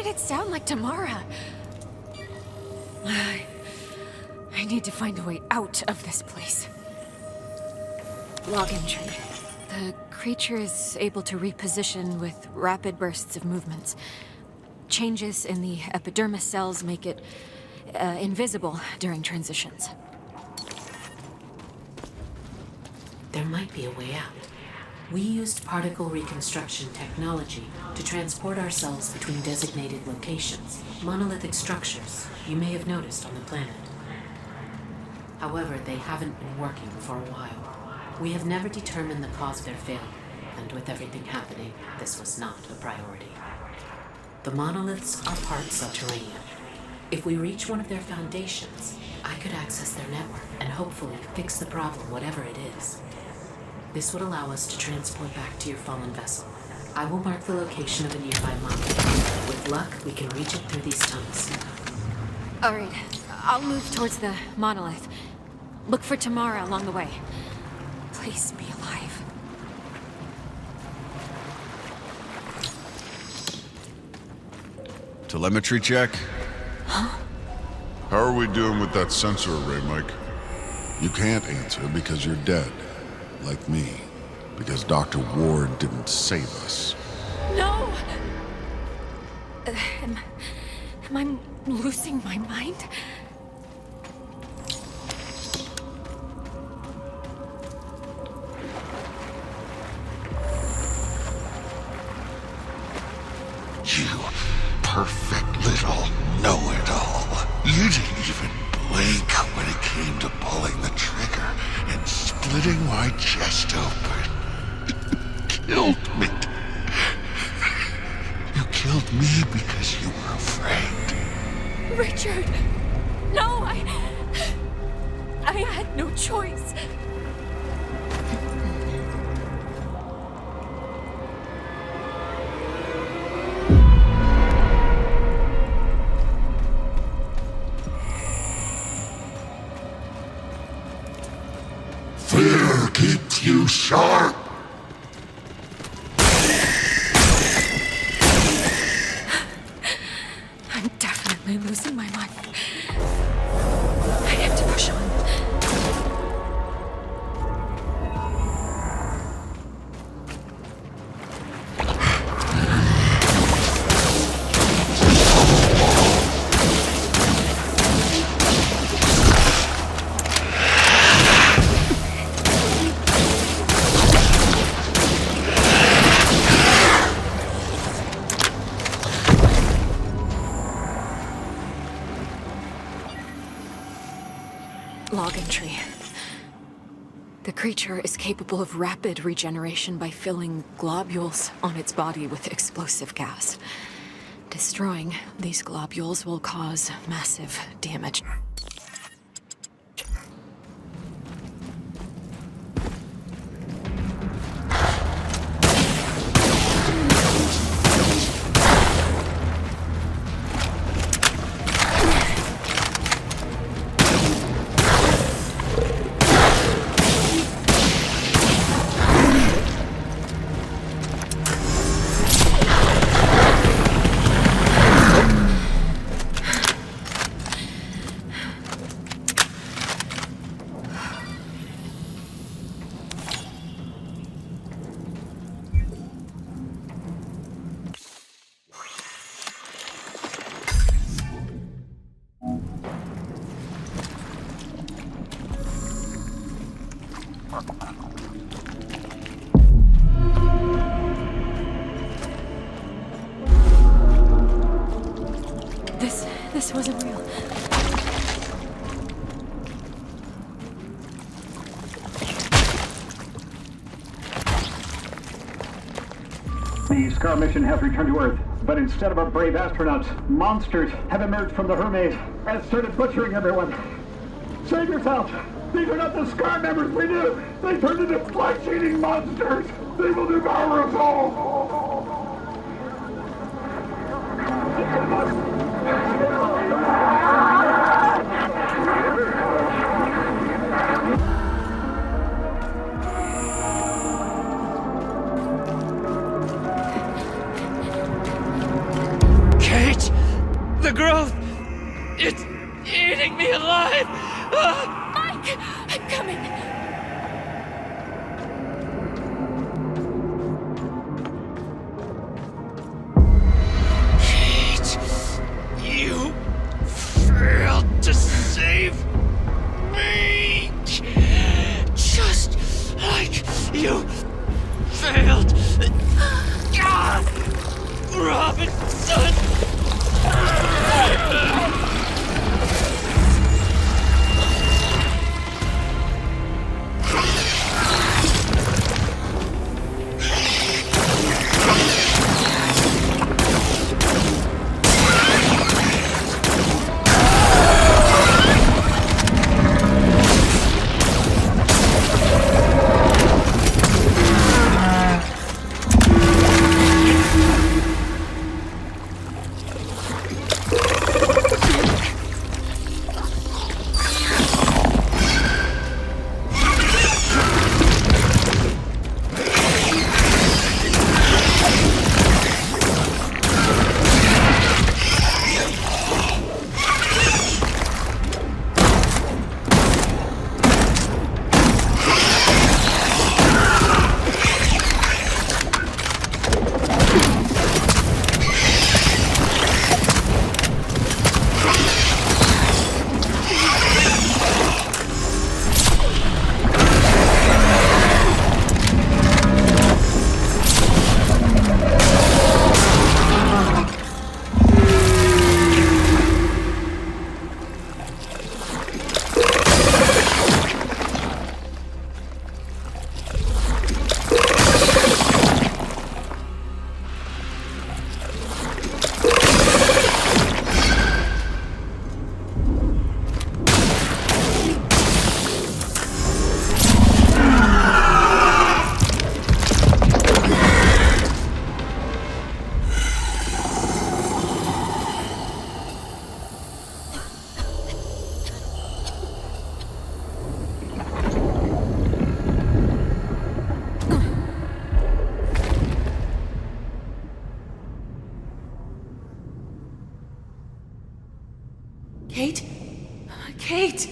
A: did it sound like Tamara? I need to find a way out of this place. Log entry. The creature is able to reposition with rapid bursts of movements. Changes in the epidermis cells make it invisible during transitions.
H: There might be a way out. We used particle reconstruction technology to transport ourselves between designated locations, monolithic structures you may have noticed on the planet. However, they haven't been working for a while. We have never determined the cause of their failure, and with everything happening, this was not a priority. The monoliths are part subterranean. If we reach one of their foundations, I could access their network and hopefully fix the problem, whatever it is. This would allow us to transport back to your fallen vessel. I will mark the location of a nearby monolith. With luck, we can reach it through these tunnels.
A: All right, I'll move towards the monolith. Look for Tamara along the way. Please be alive.
C: Telemetry check?
J: How are we doing with that sensor array, Mike?
C: You can't answer because you're dead. Like me. Because Dr. Ward didn't save us.
A: No! Am I losing my mind?
J: You perfect little know-it-all. You didn't even blink when it came to pulling the trigger and splitting my chest open. Killed me. You killed me because you were afraid.
A: Richard! No, I had no choice.
J: Fear keeps you sharp.
A: I'm definitely losing my mind. I have to push on. Log entry. The creature is capable of rapid regeneration by filling globules on its body with explosive gas. Destroying these globules will cause massive damage. This wasn't real.
K: The SCAR mission has returned to Earth, but instead of our brave astronauts, monsters have emerged from the Hermes and started butchering everyone. Save yourself! These are not the SCAR members we knew! They turned into flesh-eating monsters! They will devour us all!
E: Kate! growth. It's eating me alive.
A: Mike! I'm coming!
E: You failed to save me! Just like you failed Robinson!
D: Kate? Kate!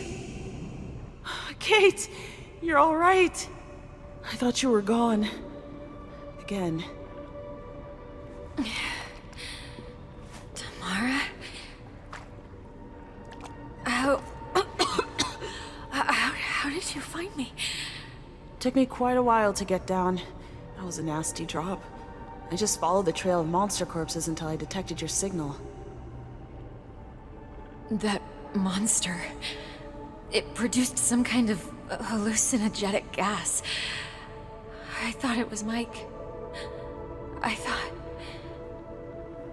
D: Kate! You're alright! I thought you were gone. Again.
A: Tamara? How did you find me?
D: Took me quite a while to get down. That was a nasty drop. I just followed the trail of monster corpses until I detected your signal.
A: That monster... It produced some kind of hallucinogenic gas. I thought it was Mike. I thought...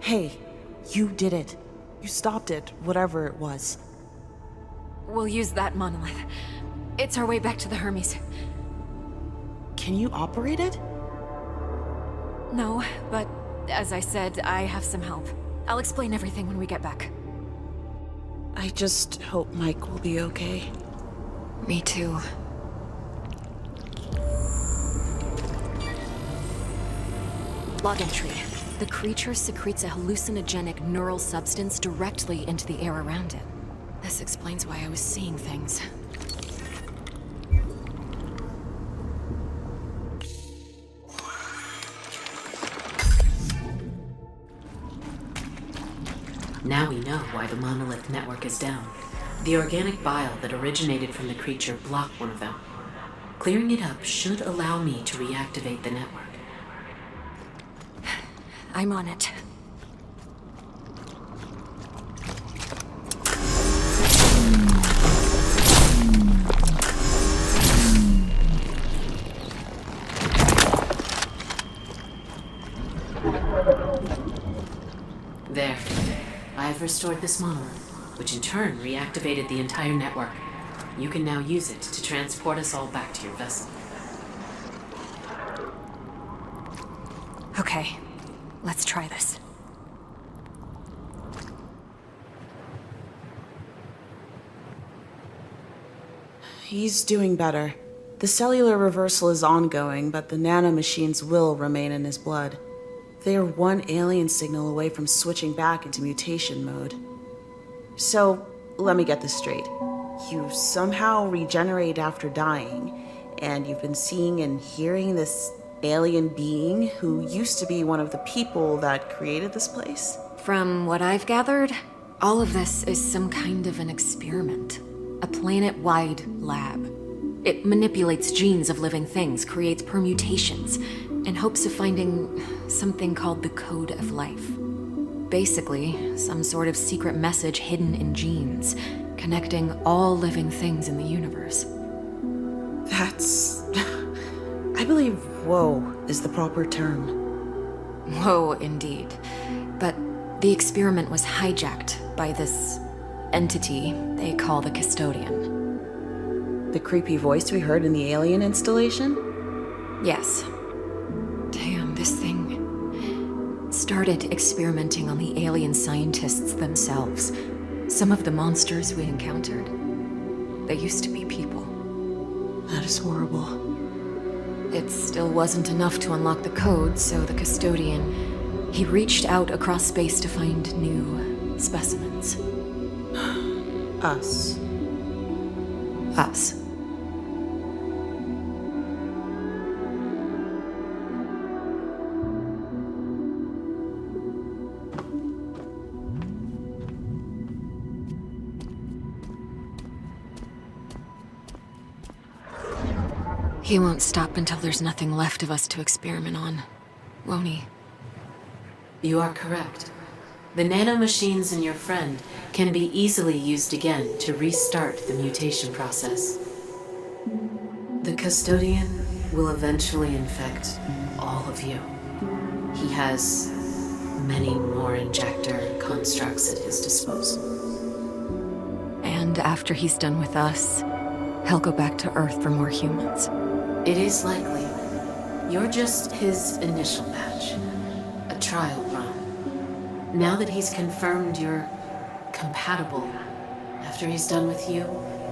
D: Hey, you did it. You stopped it, whatever it was.
A: We'll use that monolith. It's our way back to the Hermes.
D: Can you operate it?
A: No, but as I said, I have some help. I'll explain everything when we get back.
D: I just hope Mike will be okay.
A: Me too. Log entry. The creature secretes a hallucinogenic neural substance directly into the air around it. This explains why I was seeing things.
H: Now we know why the monolith network is down. The organic bile that originated from the creature blocked one of them. Clearing it up should allow me to reactivate the network.
A: I'm on it.
H: There. I have restored this monolith, which in turn reactivated the entire network. You can now use it to transport us all back to your vessel.
A: Okay, let's try this.
D: He's doing better. The cellular reversal is ongoing, but the nanomachines will remain in his blood. They are one alien signal away from switching back into mutation mode.
L: So, let me get this straight. You somehow regenerate after dying, and you've been seeing and hearing this alien being who used to be one of the people that created this place?
A: From what I've gathered, all of this is some kind of an experiment. A planet-wide lab. It manipulates genes of living things, creates permutations, in hopes of finding something called the Code of Life. Basically, some sort of secret message hidden in genes, connecting all living things in the universe.
L: That's... I believe "whoa" is the proper term.
A: Whoa, indeed. But the experiment was hijacked by this entity they call the Custodian.
L: The creepy voice we heard in the alien installation?
A: Yes. Damn, this thing started experimenting on the alien scientists themselves. Some of the monsters we encountered, they used to be people.
L: That is horrible.
A: It still wasn't enough to unlock the code, so the Custodian, he reached out across space to find new specimens.
L: Us.
A: Us. He won't stop until there's nothing left of us to experiment on, won't he?
H: You are correct. The nanomachines in your friend can be easily used again to restart the mutation process. The Custodian will eventually infect all of you. He has many more injector constructs at his disposal.
A: And after he's done with us, he'll go back to Earth for more humans.
H: It is likely. You're just his initial batch. A trial run. Now that he's confirmed you're compatible, after he's done with you,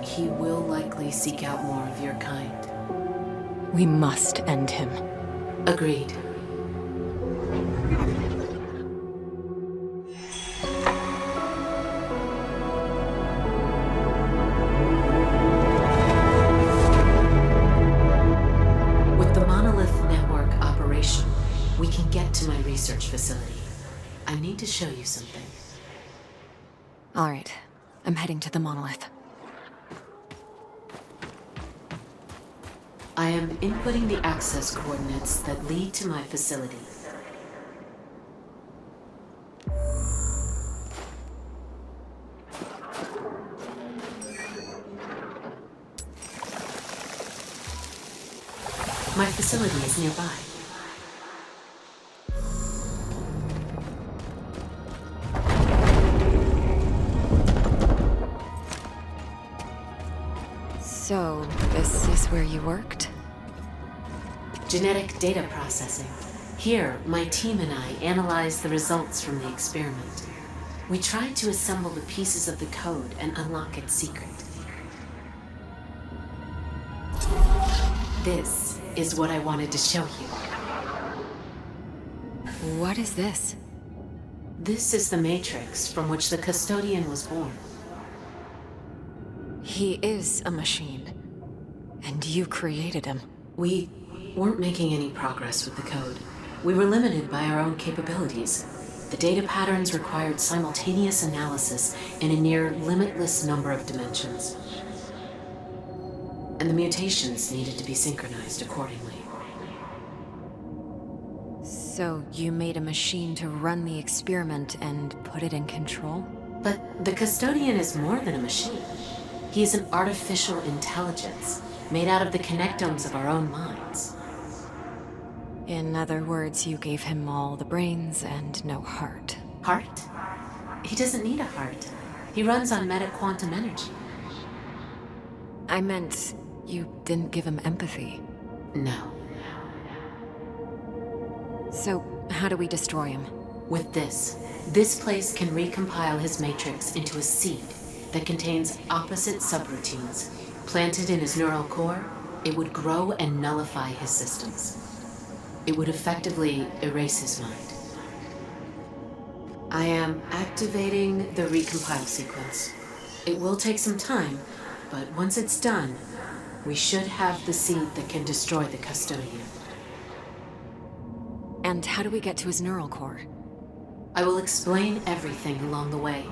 H: he will likely seek out more of your kind.
A: We must end him.
H: Agreed. We can get to my research facility. I need to show you something.
A: All right. I'm heading to the monolith.
H: I am inputting the access coordinates that lead to my facility. My facility is nearby.
A: So, this is where you worked?
H: Genetic data processing. Here, my team and I analyze the results from the experiment. We tried to assemble the pieces of the code and unlock its secret. This is what I wanted to show you.
A: What is this?
H: This is the matrix from which the Custodian was born.
A: He is a machine. And you created him.
H: We weren't making any progress with the code. We were limited by our own capabilities. The data patterns required simultaneous analysis in a near limitless number of dimensions. And the mutations needed to be synchronized accordingly.
A: So you made a machine to run the experiment and put it in control?
H: But the Custodian is more than a machine. He is an artificial intelligence, made out of the connectomes of our own minds.
A: In other words, you gave him all the brains and no heart.
H: Heart? He doesn't need a heart. He runs on meta-quantum energy.
A: I meant, you didn't give him empathy.
H: No.
A: So, how do we destroy him?
H: With this. This place can recompile his matrix into a seed that contains opposite subroutines. Planted in his neural core, it would grow and nullify his systems. It would effectively erase his mind. I am activating the recompile sequence. It will take some time, but once it's done, we should have the seed that can destroy the custodian.
A: And how do we get to his neural core?
H: I will explain everything along the way,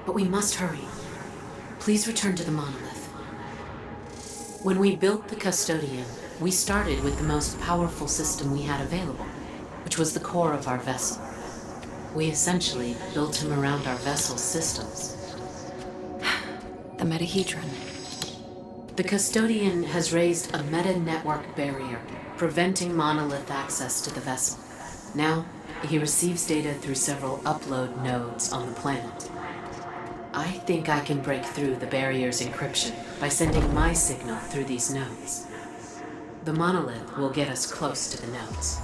H: but we must hurry. Please return to the monolith. When we built the custodian, we started with the most powerful system we had available, which was the core of our vessel. We essentially built him around our vessel's systems.
A: The metahedron.
H: The custodian has raised a meta-network barrier, preventing monolith access to the vessel. Now, he receives data through several upload nodes on the planet. I think I can break through the barrier's encryption by sending my signal through these nodes. The monolith will get us close to the nodes.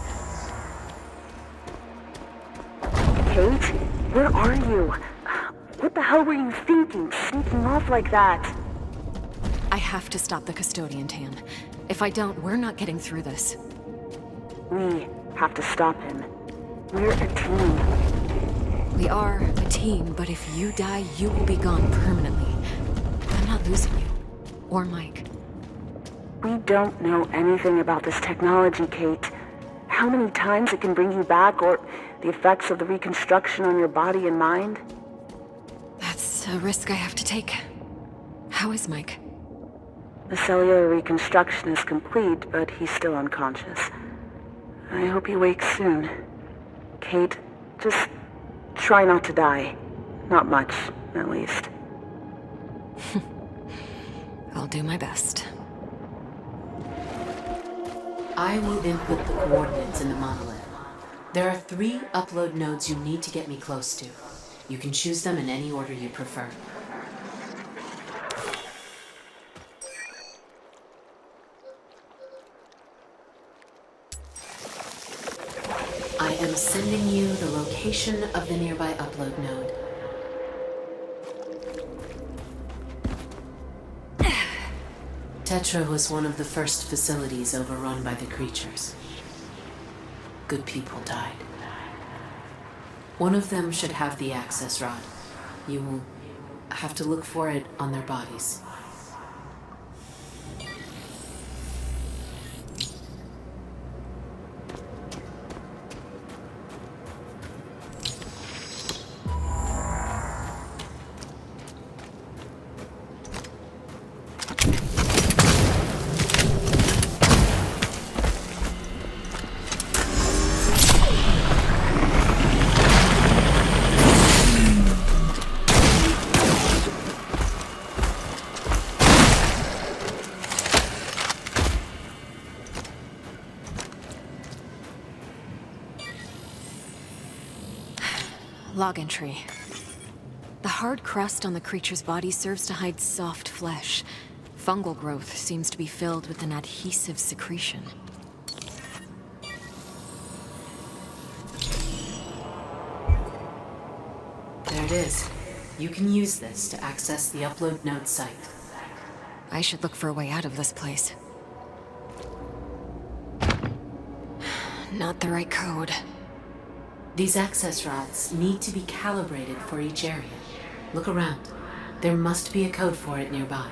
D: Kate, where are you? What the hell were you thinking, sneaking off like that?
A: I have to stop the custodian, Tan. If I don't, we're not getting through this.
D: We have to stop him. We're a team.
A: We are a team, but if you die, you will be gone permanently. I'm not losing you. Or Mike.
D: We don't know anything about this technology, Kate. How many times it can bring you back, or the effects of the reconstruction on your body and mind?
A: That's a risk I have to take. How is Mike?
D: The cellular reconstruction is complete, but he's still unconscious. I hope he wakes soon. Kate, just try not to die. Not much, at least.
A: I'll do my best.
H: I will input the coordinates in the monolith. There are 3 upload nodes you need to get me close to. You can choose them in any order you prefer. I am sending you the location of the nearby upload node. Tetra was one of the first facilities overrun by the creatures. Good people died. One of them should have the access rod. You will have to look for it on their bodies.
A: Log entry. The hard crust on the creature's body serves to hide soft flesh. Fungal growth seems to be filled with an adhesive secretion.
H: There it is. You can use this to access the upload node site.
A: I should look for a way out of this place. Not the right code.
H: These access rods need to be calibrated for each area. Look around. There must be a code for it nearby.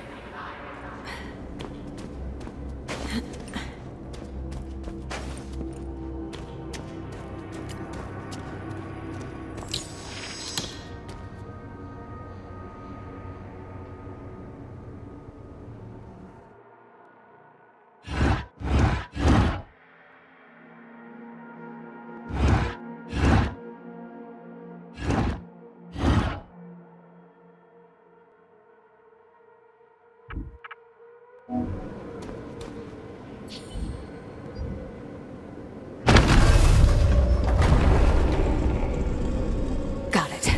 A: Got it.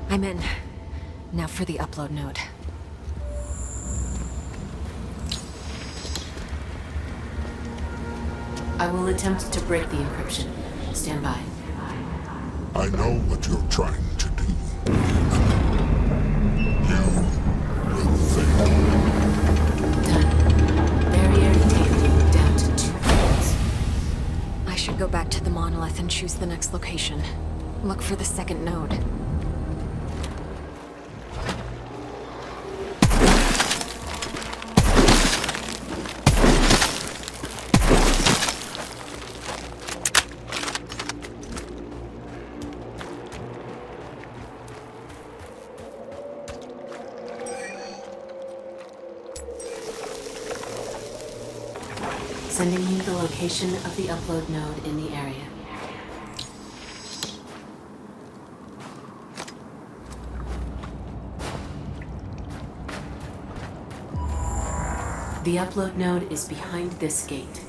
A: I'm in. Now for the upload node.
H: I will attempt to break the encryption. Stand by.
J: I know what you're trying to do. You will fail.
H: Done. Barrier
A: choose the next location. Look for the second node.
H: Sending you the location of the upload node in the area. The upload node is behind this gate.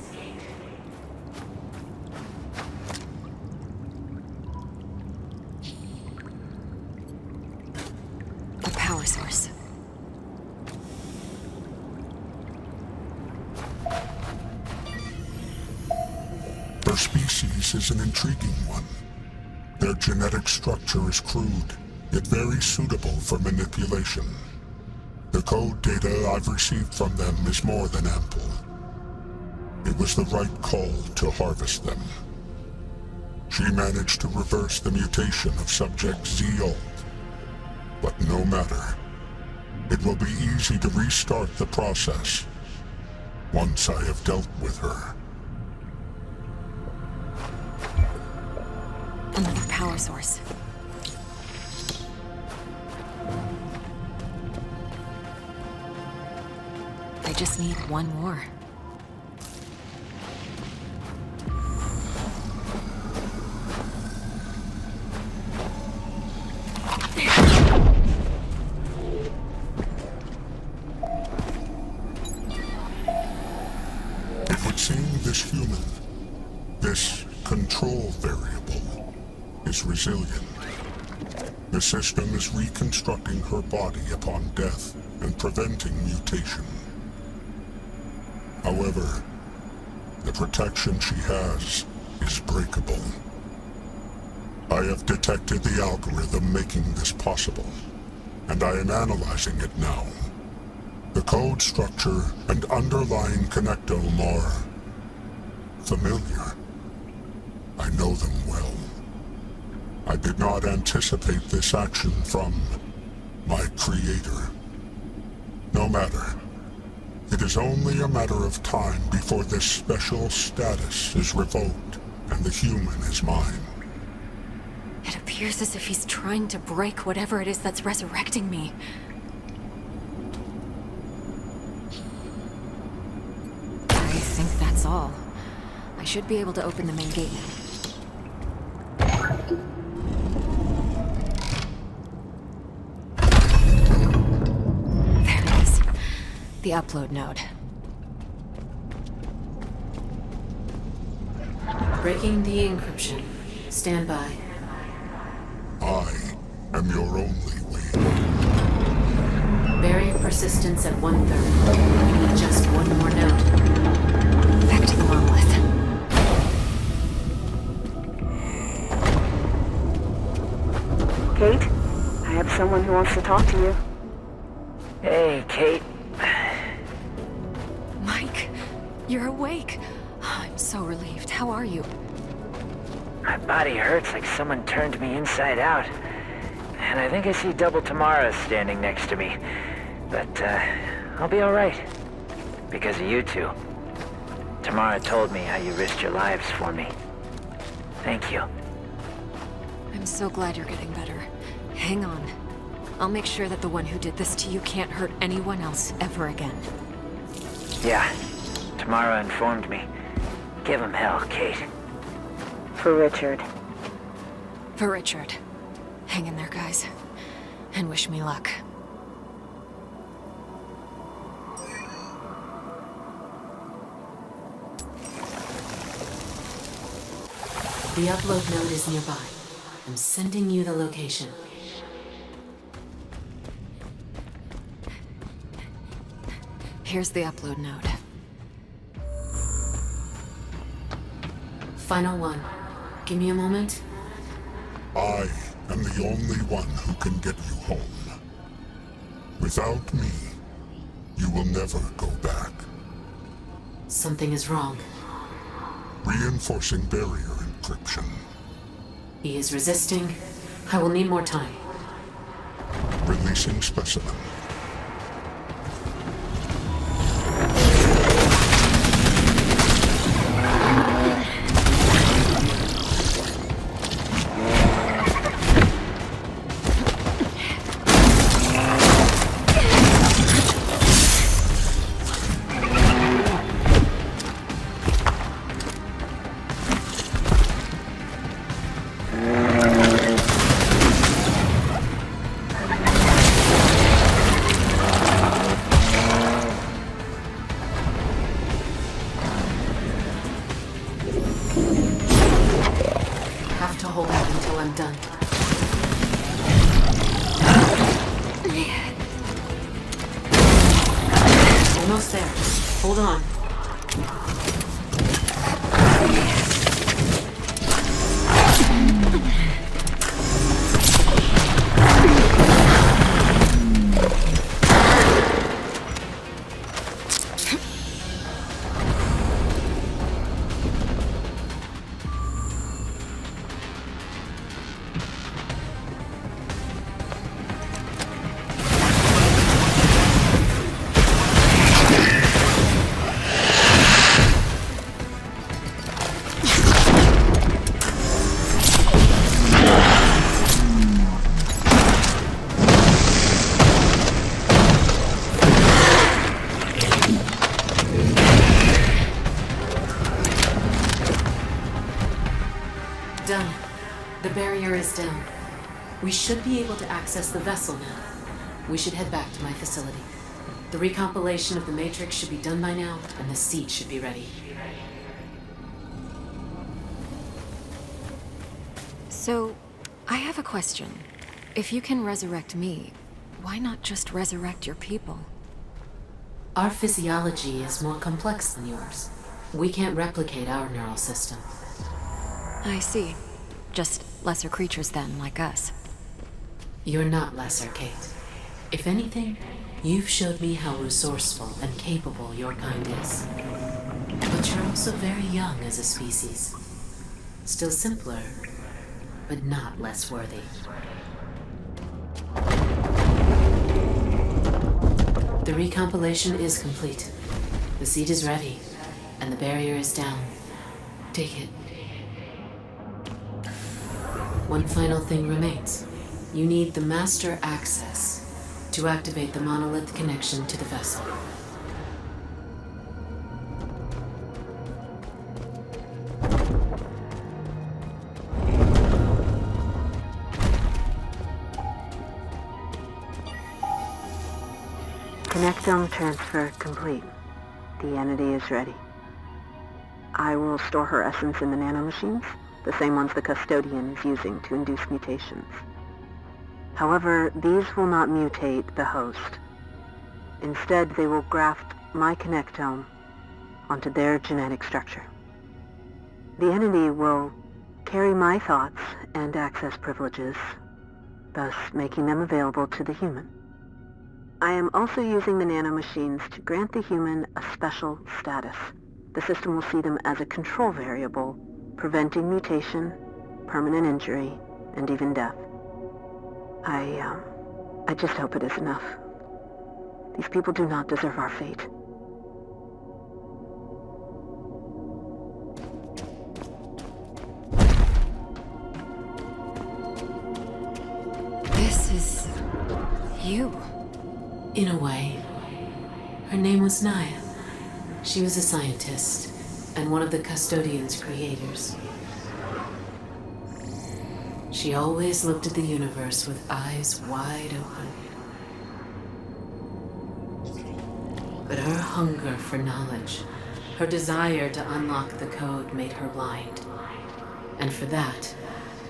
A: A power source.
J: Their species is an intriguing one. Their genetic structure is crude, yet very suitable for manipulation. The code data I've received from them is more than ample. It was the right call to harvest them. She managed to reverse the mutation of Subject Z-Alt. But no matter. It will be easy to restart the process once I have dealt with her.
A: Another power source. I just need one more.
J: It would seem this human, this control variable, is resilient. The system is reconstructing her body upon death and preventing mutation. However, the protection she has is breakable. I have detected the algorithm making this possible, and I am analyzing it now. The code structure and underlying connectome are familiar. I know them well. I did not anticipate this action from my creator. No matter. It is only a matter of time before this special status is revoked and the human is mine.
A: It appears as if he's trying to break whatever it is that's resurrecting me. I think that's all. I should be able to open the main gate now. There it is. The upload node.
H: Breaking the encryption. Stand by.
J: I am your only way.
H: Barrier persistence at 1/3. We need just one more node.
A: Back to the monolith.
D: Kate, I have someone who wants to talk to you.
F: Hey, Kate.
A: Mike, you're awake. I'm so relieved. How are you?
F: My body hurts like someone turned me inside out. And I think I see Double Tamara standing next to me. But, I'll be alright. Because of you two. Tamara told me how you risked your lives for me. Thank you.
A: I'm so glad you're getting better. Hang on. I'll make sure that the one who did this to you can't hurt anyone else ever again.
F: Yeah, Tamara informed me. Give him hell, Kate.
D: For Richard.
A: For Richard. Hang in there, guys. And wish me luck.
H: The upload node is nearby. I'm sending you the location.
A: Here's the upload node.
H: Final one. Give me a moment.
J: I am the only one who can get you home. Without me, you will never go back.
H: Something is wrong.
J: Reinforcing barrier encryption.
H: He is resisting. I will need more time.
J: Releasing specimen.
H: Have to hold out until I'm done. Almost there. Hold on. Done. The barrier is down. We should be able to access the vessel now. We should head back to my facility. The recompilation of the Matrix should be done by now, and the seed should be ready.
A: So, I have a question. If you can resurrect me, why not just resurrect your people?
H: Our physiology is more complex than yours. We can't replicate our neural system.
A: I see. Just lesser creatures then, like us.
H: You're not lesser, Kate. If anything, you've showed me how resourceful and capable your kind is. But you're also very young as a species. Still simpler, but not less worthy. The recompilation is complete. The seed is ready, and the barrier is down. Take it. One final thing remains. You need the master access to activate the monolith connection to the vessel.
D: Connectome transfer complete. The entity is ready. I will store her essence in the nanomachines, the same ones the custodian is using to induce mutations. However, these will not mutate the host. Instead, they will graft my connectome onto their genetic structure. The entity will carry my thoughts and access privileges, thus making them available to the human. I am also using the nanomachines to grant the human a special status. The system will see them as a control variable, preventing mutation, permanent injury, and even death. I just hope it is enough. These people do not deserve our fate.
A: This is... you.
H: In a way. Her name was Naya. She was a scientist, and one of the custodian's creators. She always looked at the universe with eyes wide open. But her hunger for knowledge, her desire to unlock the code made her blind. And for that,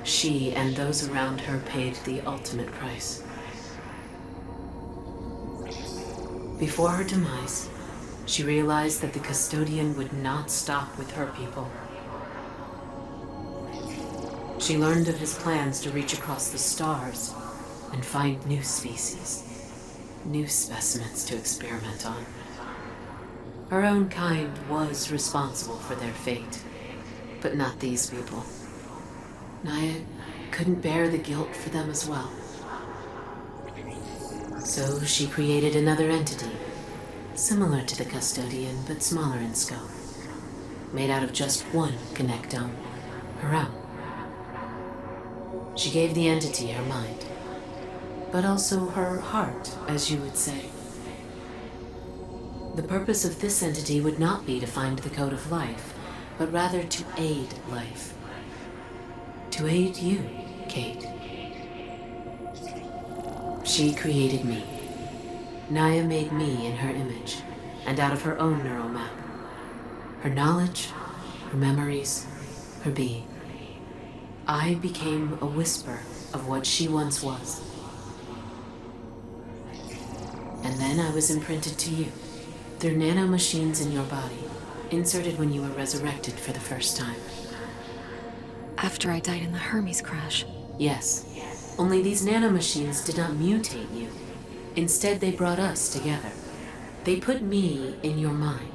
H: she and those around her paid the ultimate price. Before her demise, she realized that the custodian would not stop with her people. She learned of his plans to reach across the stars and find new species, new specimens to experiment on. Her own kind was responsible for their fate, but not these people. Naya couldn't bear the guilt for them as well. So she created another entity, similar to the Custodian but smaller in scope, made out of just one connectome, her own. She gave the entity her mind, but also her heart, as you would say. The purpose of this entity would not be to find the code of life, but rather to aid life. To aid you, Kate. She created me. Naya made me in her image, and out of her own neural map. Her knowledge, her memories, her being. I became a whisper of what she once was. And then I was imprinted to you. They're nanomachines in your body, inserted when you were resurrected for the first time.
A: After I died in the Hermes crash.
H: Yes. Only these nanomachines did not mutate you. Instead, they brought us together. They put me in your mind.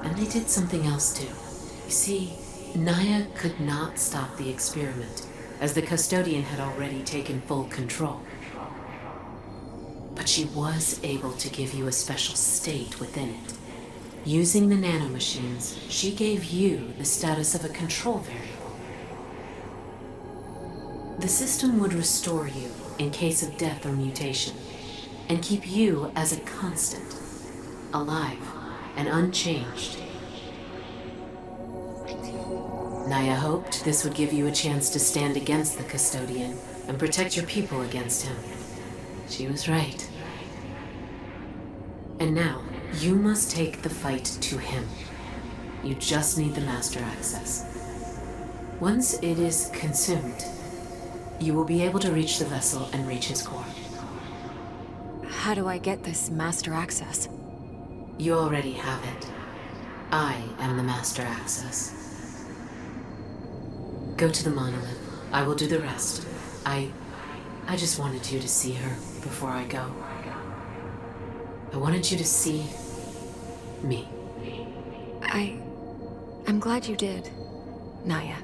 H: And they did something else too. You see, Naya could not stop the experiment, as the Custodian had already taken full control. But she was able to give you a special state within it. Using the nanomachines, she gave you the status of a control variable. The system would restore you in case of death or mutation, and keep you as a constant, alive and unchanged. Naya hoped this would give you a chance to stand against the Custodian and protect your people against him. She was right. And now, you must take the fight to him. You just need the Master Access. Once it is consumed, you will be able to reach the vessel and reach his core.
A: How do I get this Master Access?
H: You already have it. I am the Master Access. Go to the monolith. I will do the rest. I just wanted you to see her before I go. I wanted you to see me.
A: I'm glad you did, Naya.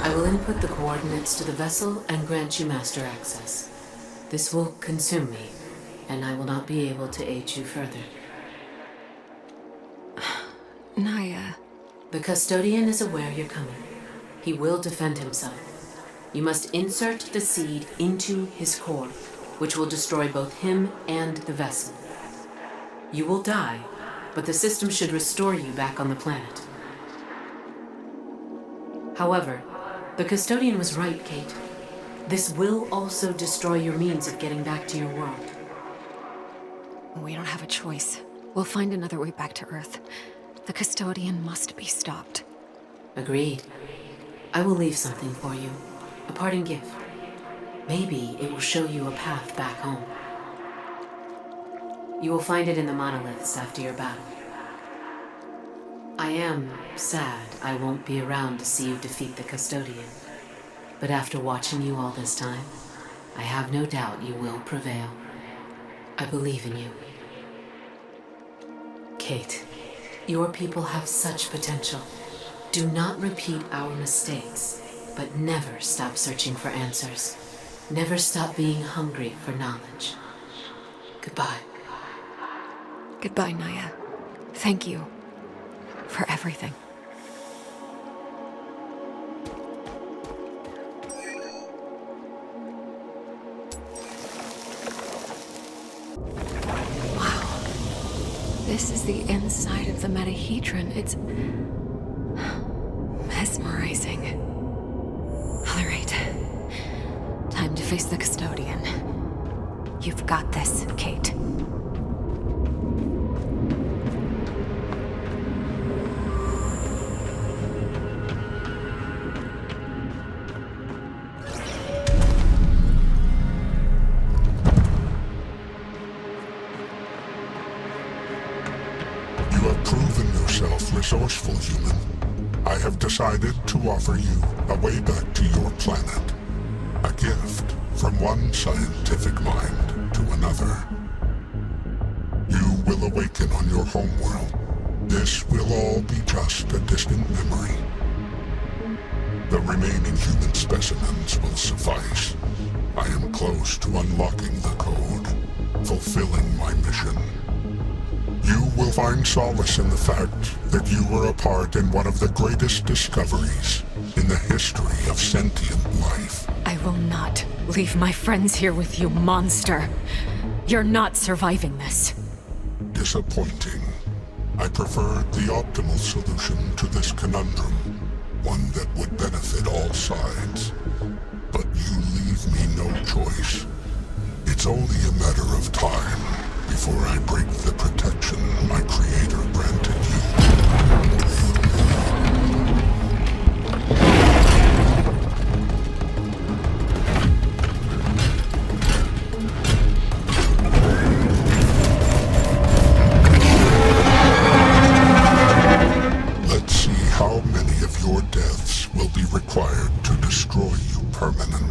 H: I will input the coordinates to the vessel and grant you Master Access. This will consume me, and I will not be able to aid you further.
A: Naya.
H: The Custodian is aware you're coming. He will defend himself. You must insert the seed into his core, which will destroy both him and the vessel. You will die, but the system should restore you back on the planet. However, the Custodian was right, Kate. This will also destroy your means of getting back to your world.
A: We don't have a choice. We'll find another way back to Earth. The Custodian must be stopped.
H: Agreed. I will leave something for you. A parting gift. Maybe it will show you a path back home. You will find it in the monoliths after your battle. I am sad I won't be around to see you defeat the Custodian. But after watching you all this time, I have no doubt you will prevail. I believe in you. Kate, your people have such potential. Do not repeat our mistakes, but never stop searching for answers. Never stop being hungry for knowledge. Goodbye.
A: Goodbye, Naya. Thank you for everything. Wow. This is the inside of the Metahedron. It's mesmerizing. All right. Time to face the Custodian. You've got this, Kate.
J: You have proven yourself resourceful, human. I have decided to offer you a way back to your planet. A gift from one scientific mind to another. You will awaken on your homeworld. This will all be just a distant memory. The remaining human specimens will suffice. I am close to unlocking the code, fulfilling my mission. You will find solace in the fact that you were a part in one of the greatest discoveries in the history of sentient life.
A: I will not leave my friends here with you, monster. You're not surviving this.
J: Disappointing. I preferred the optimal solution to this conundrum, one that would benefit all sides. But you leave me no choice. It's only a matter of time before I break the protection my creator granted you. Let's see how many of your deaths will be required to destroy you permanently.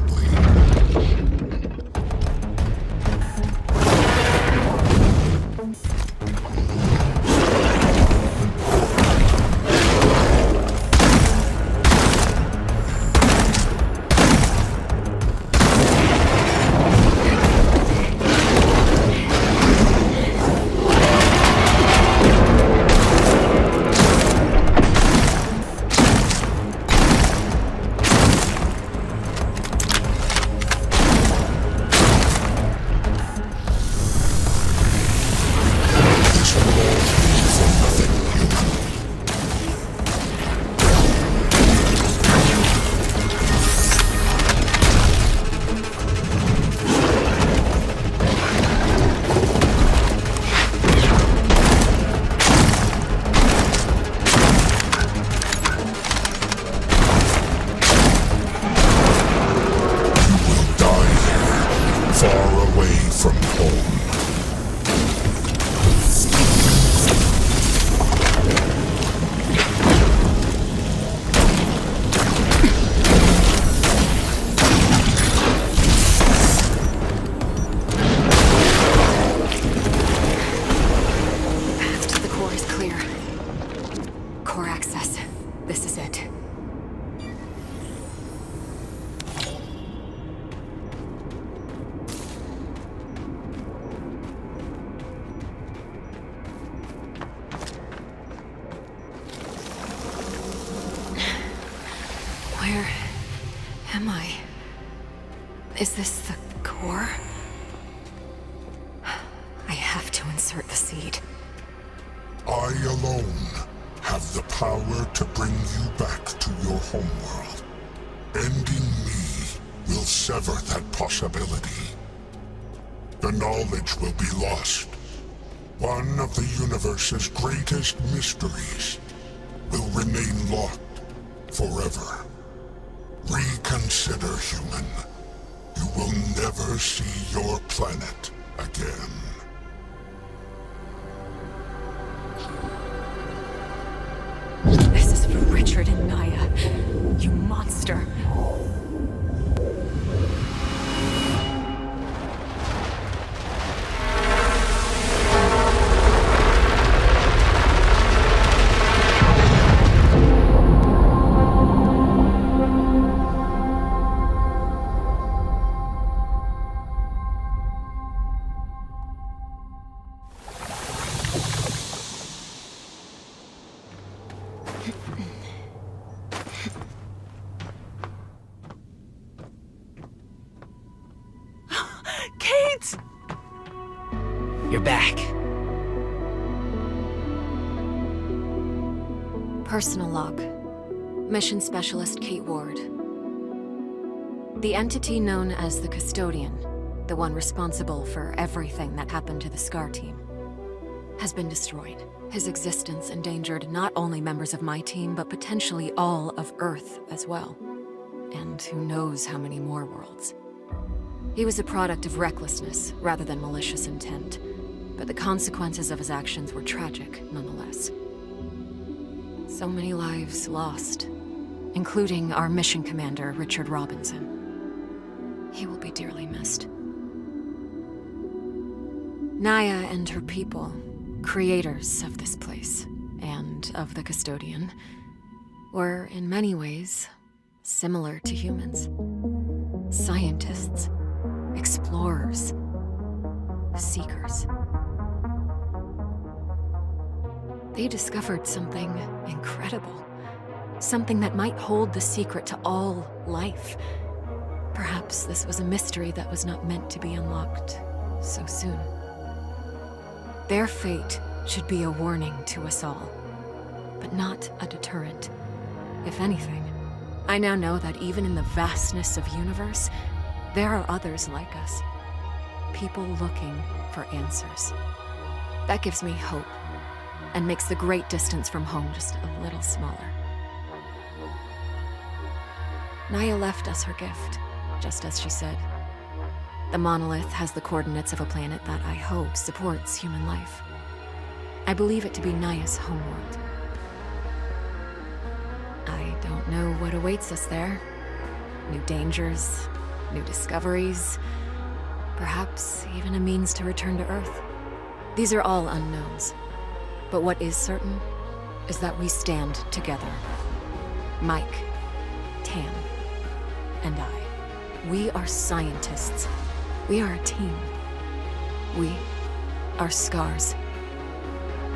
A: Where am I? Is this the core? I have to insert the seed.
J: I alone have the power to bring you back to your homeworld. Ending me will sever that possibility. The knowledge will be lost. One of the universe's greatest mysteries will remain locked forever. Reconsider, human. You will never see your planet again.
A: This is for Richard and Naya. You monster.
D: Kate!
E: You're back.
A: Personal log. Mission Specialist Kate Ward. The entity known as the Custodian, the one responsible for everything that happened to the SCAR team, has been destroyed. His existence endangered not only members of my team, but potentially all of Earth as well. And who knows how many more worlds. He was a product of recklessness rather than malicious intent, but the consequences of his actions were tragic nonetheless. So many lives lost, including our mission commander, Richard Robinson. He will be dearly missed. Naya and her people creators of this place and of the custodian, were in many ways similar to humans. Scientists, explorers, seekers. They discovered something incredible. Something that might hold the secret to all life. Perhaps this was a mystery that was not meant to be unlocked so soon. Their fate should be a warning to us all, but not a deterrent. If anything, I now know that even in the vastness of universe, there are others like us. People looking for answers. That gives me hope, and makes the great distance from home just a little smaller. Naya left us her gift, just as she said. The monolith has the coordinates of a planet that I hope supports human life. I believe it to be Naya's homeworld. I don't know what awaits us there. New dangers, new discoveries, perhaps even a means to return to Earth. These are all unknowns. But what is certain is that we stand together. Mike, Tam, and I. We are scientists. We are a team. We are scars.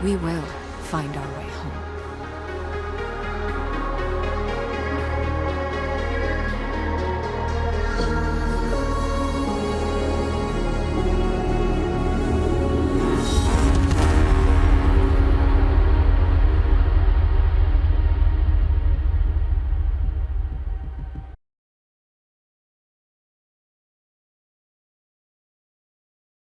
A: We will find our way home.